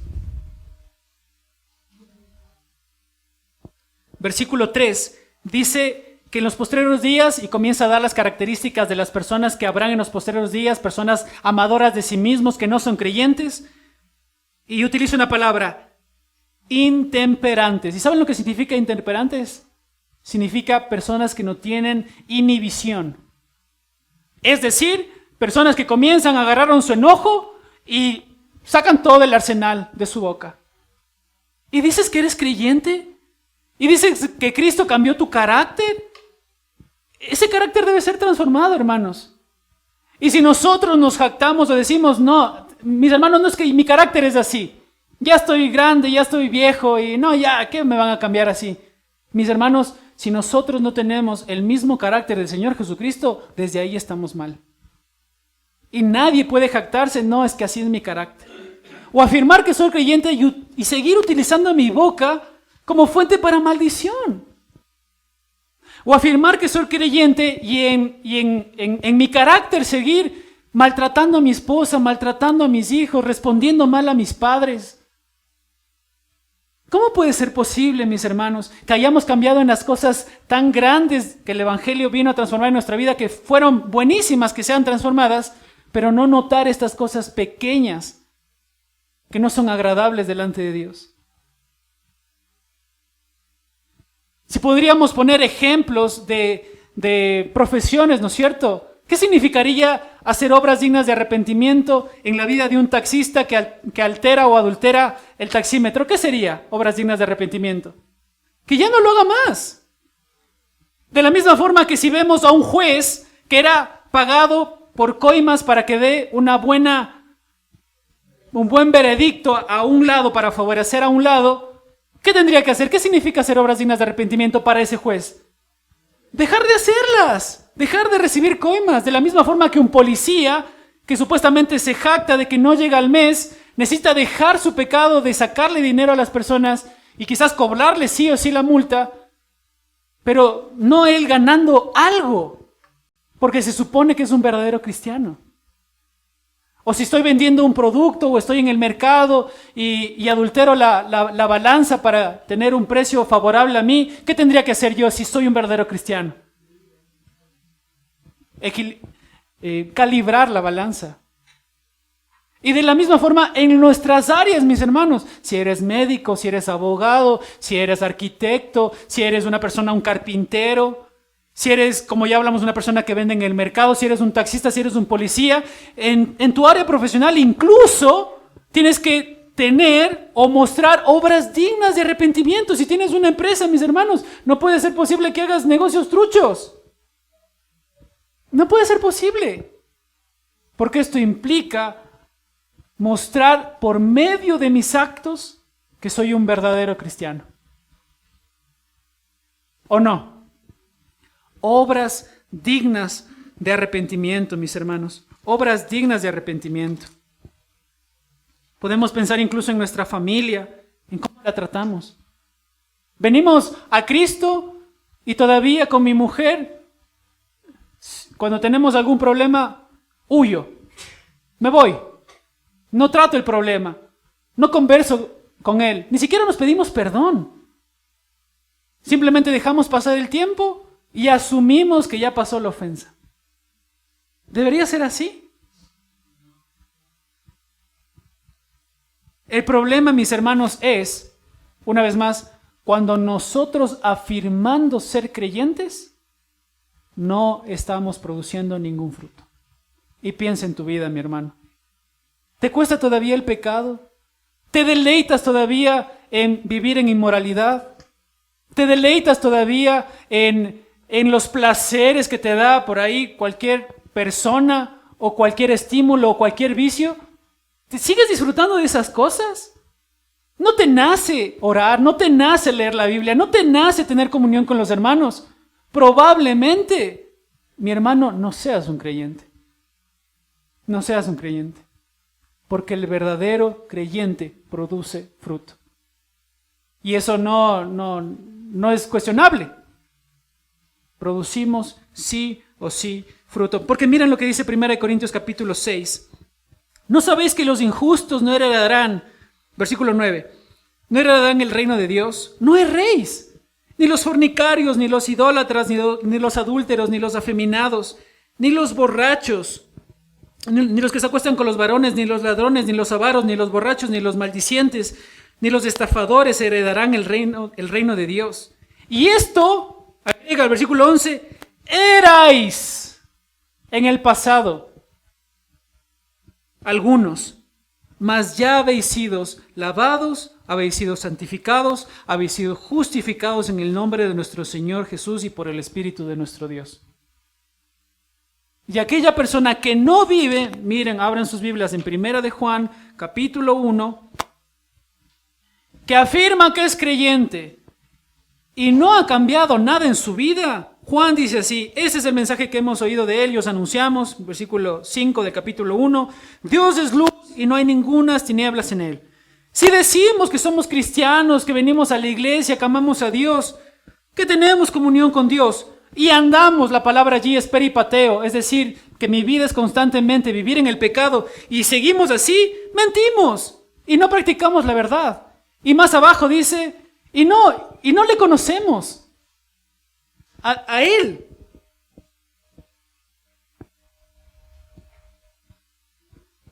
versículo 3, dice que en los postreros días, y comienza a dar las características de las personas que habrán en los postreros días, personas amadoras de sí mismos que no son creyentes, y utiliza una palabra, intemperantes. ¿Y saben lo que significa intemperantes? Significa personas que no tienen inhibición. Es decir, personas que comienzan, agarraron su enojo y sacan todo el arsenal de su boca. ¿Y dices que eres creyente? ¿Y dices que Cristo cambió tu carácter? Ese carácter debe ser transformado, hermanos. Y si nosotros nos jactamos o decimos, no, mis hermanos, no es que mi carácter es así. Ya estoy grande, ya estoy viejo y no, ya, ¿qué me van a cambiar así? Mis hermanos, si nosotros no tenemos el mismo carácter del Señor Jesucristo, desde ahí estamos mal. Y nadie puede jactarse, no, es que así es mi carácter. O afirmar que soy creyente y seguir utilizando mi boca como fuente para maldición. O afirmar que soy creyente y en mi carácter seguir maltratando a mi esposa, maltratando a mis hijos, respondiendo mal a mis padres. ¿Cómo puede ser posible, mis hermanos, que hayamos cambiado en las cosas tan grandes que el Evangelio vino a transformar en nuestra vida, que fueron buenísimas que sean transformadas, pero no notar estas cosas pequeñas que no son agradables delante de Dios? Si podríamos poner ejemplos de profesiones, ¿no es cierto? ¿Qué significaría hacer obras dignas de arrepentimiento en la vida de un taxista que altera o adultera el taxímetro? ¿Qué sería obras dignas de arrepentimiento? Que ya no lo haga más. De la misma forma que si vemos a un juez que era pagado por coimas para que dé un buen veredicto a un lado, para favorecer a un lado, ¿qué tendría que hacer? ¿Qué significa hacer obras dignas de arrepentimiento para ese juez? Dejar de hacerlas, dejar de recibir coimas. De la misma forma que un policía que supuestamente se jacta de que no llega al mes, necesita dejar su pecado de sacarle dinero a las personas y quizás cobrarle sí o sí la multa, pero no él ganando algo, porque se supone que es un verdadero cristiano. O si estoy vendiendo un producto o estoy en el mercado y adultero la balanza para tener un precio favorable a mí, ¿qué tendría que hacer yo si soy un verdadero cristiano? Calibrar la balanza. Y de la misma forma en nuestras áreas, mis hermanos, si eres médico, si eres abogado, si eres arquitecto, si eres una persona, un carpintero, si eres, como ya hablamos, una persona que vende en el mercado, si eres un taxista, si eres un policía, en tu área profesional incluso tienes que tener o mostrar obras dignas de arrepentimiento. Si tienes una empresa, mis hermanos, no puede ser posible que hagas negocios truchos. No puede ser posible, porque esto implica mostrar por medio de mis actos que soy un verdadero cristiano. ¿O no? Obras dignas de arrepentimiento, mis hermanos. Obras dignas de arrepentimiento. Podemos pensar incluso en nuestra familia, en cómo la tratamos. Venimos a Cristo y todavía con mi mujer, cuando tenemos algún problema, huyo, me voy. No trato el problema, no converso con él, ni siquiera nos pedimos perdón. Simplemente dejamos pasar el tiempo y asumimos que ya pasó la ofensa. ¿Debería ser así? El problema, mis hermanos, es, una vez más, cuando nosotros afirmando ser creyentes, no estamos produciendo ningún fruto. Y piensa en tu vida, mi hermano. ¿Te cuesta todavía el pecado? ¿Te deleitas todavía en vivir en inmoralidad? ¿Te deleitas todavía en los placeres que te da por ahí cualquier persona o cualquier estímulo o cualquier vicio? ¿Te sigues disfrutando de esas cosas? ¿No te nace orar? ¿No te nace leer la Biblia? ¿No te nace tener comunión con los hermanos? Probablemente, mi hermano, no seas un creyente. No seas un creyente. Porque el verdadero creyente produce fruto. Y eso no es cuestionable. Producimos sí o sí fruto. Porque miren lo que dice 1 Corintios capítulo 6. ¿No sabéis que los injustos no heredarán, versículo 9, no heredarán el reino de Dios? No erréis, ni los fornicarios, ni los idólatras, ni los adúlteros, ni los afeminados, ni los borrachos, ni los que se acuestan con los varones, ni los ladrones, ni los avaros, ni los borrachos, ni los maldicientes, ni los estafadores heredarán el reino de Dios. Y esto, agrega el versículo 11, erais en el pasado algunos, mas ya habéis sido lavados, habéis sido santificados, habéis sido justificados en el nombre de nuestro Señor Jesús y por el Espíritu de nuestro Dios. Y aquella persona que no vive, miren, abran sus Biblias en 1 de Juan, capítulo 1, que afirma que es creyente y no ha cambiado nada en su vida. Juan dice así, ese es el mensaje que hemos oído de él y os anunciamos, versículo 5 del capítulo 1, Dios es luz y no hay ningunas tinieblas en él. Si decimos que somos cristianos, que venimos a la iglesia, que amamos a Dios, que tenemos comunión con Dios y andamos, la palabra allí es peripateo, es decir, que mi vida es constantemente vivir en el pecado y seguimos así, mentimos y no practicamos la verdad. Y más abajo dice, y no le conocemos. A Él.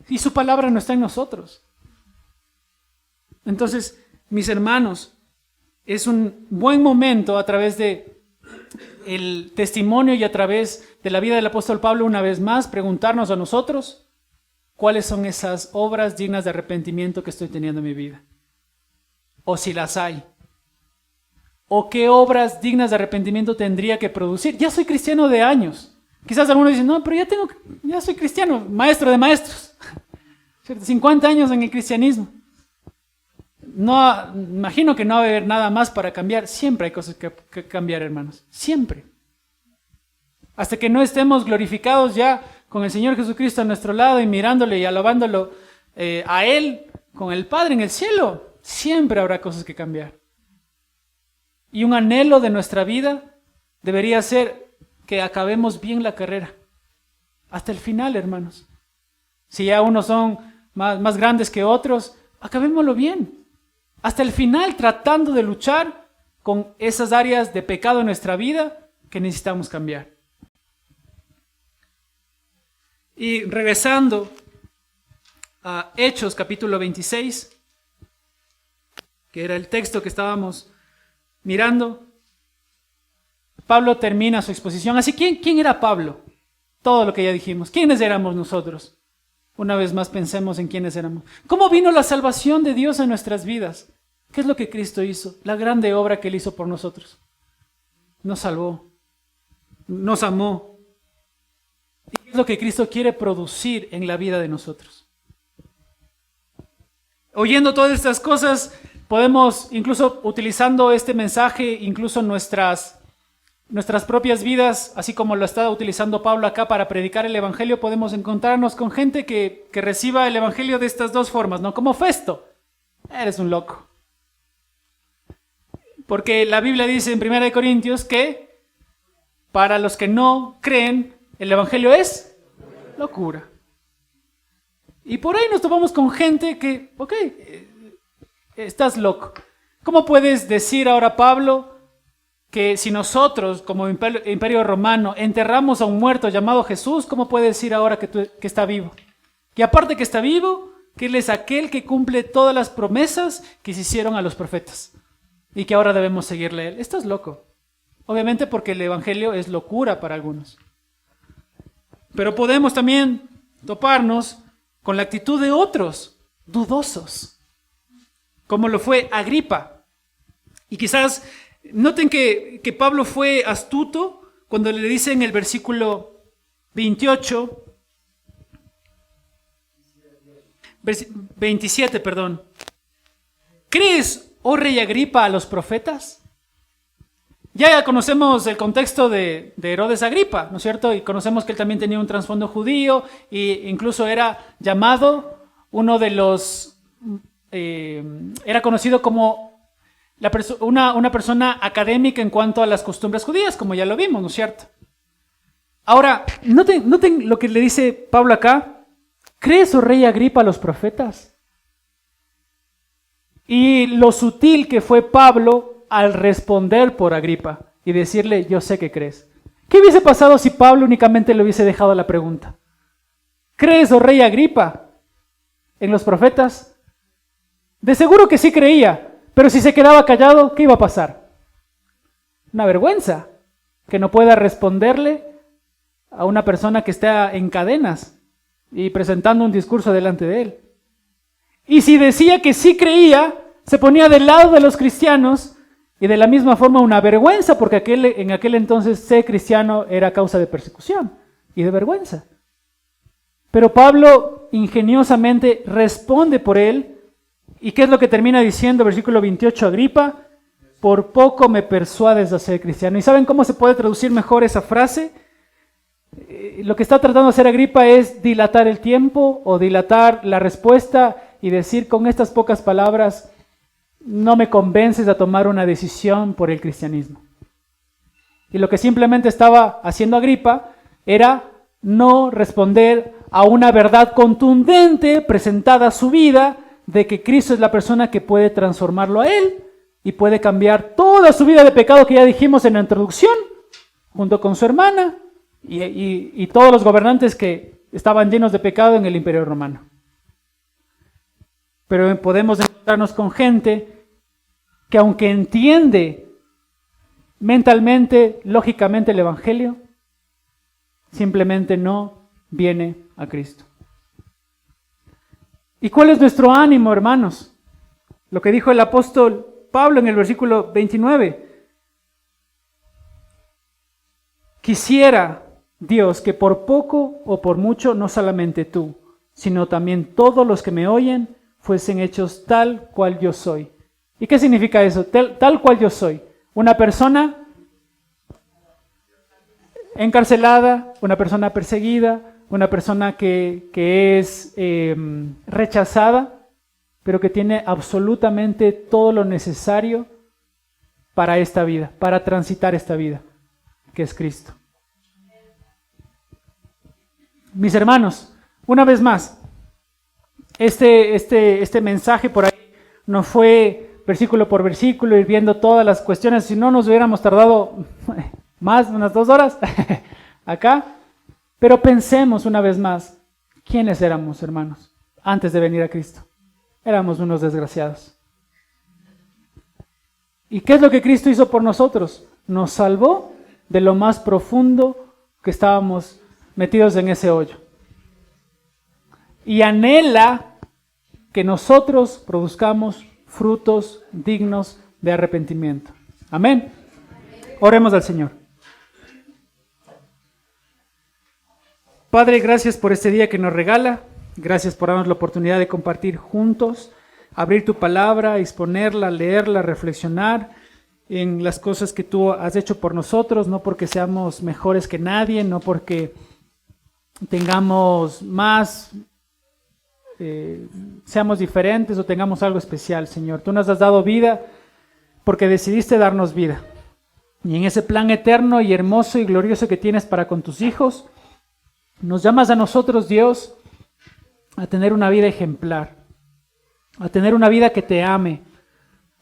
Y su palabra no está en nosotros. Entonces, mis hermanos, es un buen momento a través de el testimonio y a través de la vida del apóstol Pablo, una vez más, preguntarnos a nosotros cuáles son esas obras dignas de arrepentimiento que estoy teniendo en mi vida. O si las hay. ¿O qué obras dignas de arrepentimiento tendría que producir? Ya soy cristiano de años. Quizás algunos dicen, no, pero ya soy cristiano, maestro de maestros. 50 años en el cristianismo. No, imagino que no va a haber nada más para cambiar. Siempre hay cosas que cambiar, hermanos. Siempre. Hasta que no estemos glorificados ya con el Señor Jesucristo a nuestro lado y mirándole y alabándolo a Él, con el Padre en el cielo, siempre habrá cosas que cambiar. Y un anhelo de nuestra vida debería ser que acabemos bien la carrera. Hasta el final, hermanos. Si ya unos son más grandes que otros, acabémoslo bien. Hasta el final, tratando de luchar con esas áreas de pecado en nuestra vida que necesitamos cambiar. Y regresando a Hechos capítulo 26, que era el texto que estábamos mirando, Pablo termina su exposición. Así, ¿quién era Pablo? Todo lo que ya dijimos. ¿Quiénes éramos nosotros? Una vez más pensemos en quiénes éramos. ¿Cómo vino la salvación de Dios en nuestras vidas? ¿Qué es lo que Cristo hizo? La grande obra que Él hizo por nosotros. Nos salvó. Nos amó. ¿Y qué es lo que Cristo quiere producir en la vida de nosotros? Oyendo todas estas cosas, podemos, incluso utilizando este mensaje, incluso nuestras propias vidas, así como lo está utilizando Pablo acá para predicar el Evangelio, podemos encontrarnos con gente que reciba el Evangelio de estas dos formas, ¿no? Como Festo, eres un loco. Porque la Biblia dice en 1 Corintios que para los que no creen, el Evangelio es locura. Y por ahí nos topamos con gente que, ok, estás loco. ¿Cómo puedes decir ahora, Pablo, que si nosotros, como imperio romano, enterramos a un muerto llamado Jesús, ¿cómo puede decir ahora que está vivo? Y aparte que está vivo, que Él es aquel que cumple todas las promesas que se hicieron a los profetas y que ahora debemos seguirle a Él. Estás loco. Obviamente porque el Evangelio es locura para algunos. Pero podemos también toparnos con la actitud de otros dudosos, como lo fue Agripa. Y quizás noten que Pablo fue astuto cuando le dice en el versículo 27, ¿crees, oh rey Agripa, a los profetas? Ya conocemos el contexto de Herodes Agripa, ¿no es cierto? Y conocemos que él también tenía un trasfondo judío e incluso era llamado uno de los... era conocido como una persona académica en cuanto a las costumbres judías, como ya lo vimos, ¿no es cierto? Ahora, noten lo que le dice Pablo acá. ¿Crees, oh rey Agripa, a los profetas? Y lo sutil que fue Pablo al responder por Agripa y decirle, yo sé que crees. ¿Qué hubiese pasado si Pablo únicamente le hubiese dejado la pregunta? ¿Crees, oh rey Agripa, en los profetas? De seguro que sí creía, pero si se quedaba callado, ¿qué iba a pasar? Una vergüenza que no pueda responderle a una persona que está en cadenas y presentando un discurso delante de él. Y si decía que sí creía, se ponía del lado de los cristianos y de la misma forma una vergüenza, porque en aquel entonces ser cristiano era causa de persecución y de vergüenza. Pero Pablo ingeniosamente responde por él. ¿Y qué es lo que termina diciendo? Versículo 28, Agripa, por poco me persuades a ser cristiano. ¿Y saben cómo se puede traducir mejor esa frase? Lo que está tratando de hacer Agripa es dilatar el tiempo o dilatar la respuesta y decir con estas pocas palabras, no me convences a tomar una decisión por el cristianismo. Y lo que simplemente estaba haciendo Agripa era no responder a una verdad contundente presentada a su vida de que Cristo es la persona que puede transformarlo a él y puede cambiar toda su vida de pecado que ya dijimos en la introducción, junto con su hermana y todos los gobernantes que estaban llenos de pecado en el Imperio Romano. Pero podemos encontrarnos con gente que aunque entiende mentalmente, lógicamente el Evangelio, simplemente no viene a Cristo. ¿Y cuál es nuestro ánimo, hermanos? Lo que dijo el apóstol Pablo en el versículo 29. Quisiera Dios que por poco o por mucho, no solamente tú, sino también todos los que me oyen, fuesen hechos tal cual yo soy. ¿Y qué significa eso? Tal cual yo soy. Una persona encarcelada, una persona perseguida, una persona que es rechazada, pero que tiene absolutamente todo lo necesario para esta vida, para transitar esta vida, que es Cristo. Mis hermanos, una vez más, este mensaje por ahí no fue versículo por versículo, ir viendo todas las cuestiones, si no nos hubiéramos tardado más, unas 2 horas acá, pero pensemos una vez más, ¿quiénes éramos, hermanos, antes de venir a Cristo? Éramos unos desgraciados. ¿Y qué es lo que Cristo hizo por nosotros? Nos salvó de lo más profundo que estábamos metidos en ese hoyo. Y anhela que nosotros produzcamos frutos dignos de arrepentimiento. Amén. Oremos al Señor. Padre, gracias por este día que nos regala. Gracias por darnos la oportunidad de compartir juntos, abrir tu palabra, exponerla, leerla, reflexionar en las cosas que tú has hecho por nosotros, no porque seamos mejores que nadie, no porque tengamos más, seamos diferentes o tengamos algo especial, Señor. Tú nos has dado vida porque decidiste darnos vida. Y en ese plan eterno y hermoso y glorioso que tienes para con tus hijos, nos llamas a nosotros, Dios, a tener una vida ejemplar, a tener una vida que te ame,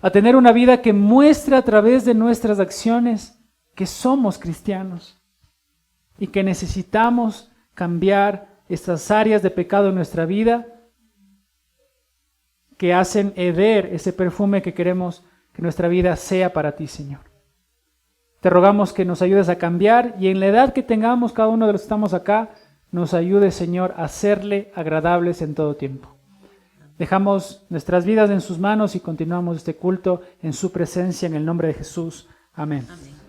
a tener una vida que muestre a través de nuestras acciones que somos cristianos y que necesitamos cambiar estas áreas de pecado en nuestra vida que hacen heder ese perfume que queremos que nuestra vida sea para ti, Señor. Te rogamos que nos ayudes a cambiar y en la edad que tengamos cada uno de los que estamos acá, nos ayude, Señor, a serle agradables en todo tiempo. Dejamos nuestras vidas en sus manos y continuamos este culto en su presencia en el nombre de Jesús. Amén. Amén.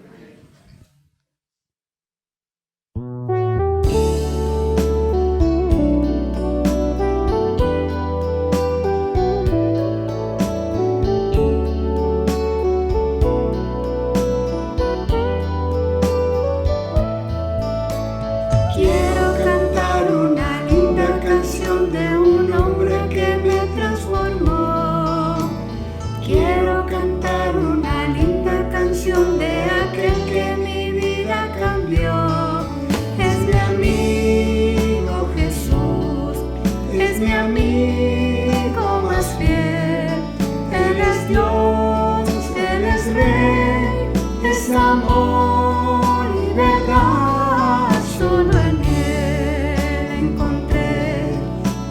Amor y verdad, solo en Él encontré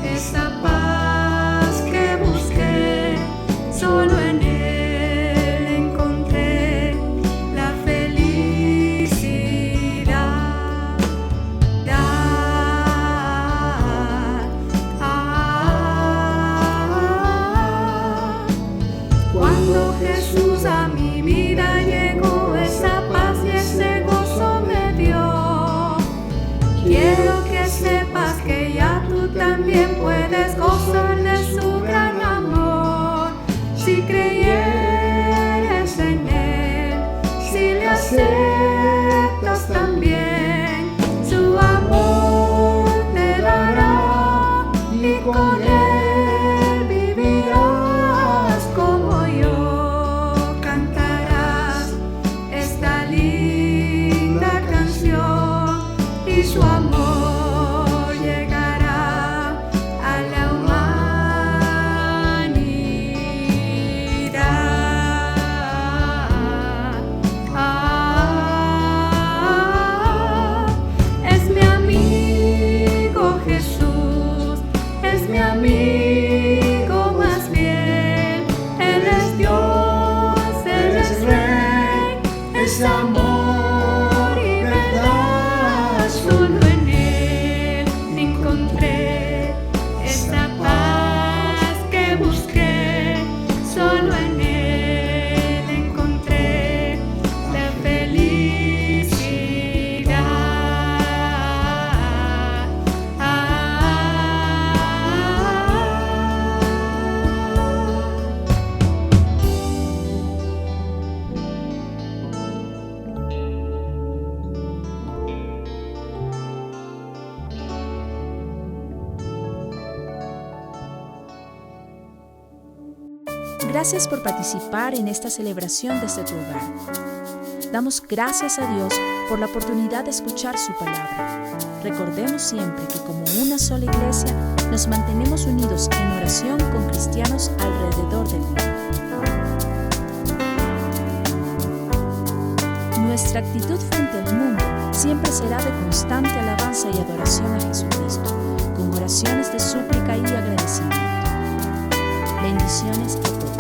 esa paz que busqué, solo en Él encontré la felicidad. Cuando Jesús a mi vida llegó, esa paz y ese gozo me dio. Quiero que sepas que ya tú también puedes gozar de su gran amor. Si creyeres en Él, si le aceptas también, su amor te dará y con Él vivirás como yo. Cantarás esta linda canción y su amor llegará a la humanidad. Es mi amigo Jesús, es mi amigo más bien. Él es Dios, Él es Rey, es amor y verdad. Solo en Él encontré esta paz que busqué. Solo en Él encontré la felicidad. Gracias por participar en esta celebración desde tu hogar. Damos gracias a Dios por la oportunidad de escuchar su palabra. Recordemos siempre que como una sola iglesia nos mantenemos unidos en oración con cristianos alrededor del mundo. Nuestra actitud frente al mundo siempre será de constante alabanza y adoración a Jesucristo, con oraciones de súplica y agradecimiento. Bendiciones a todos.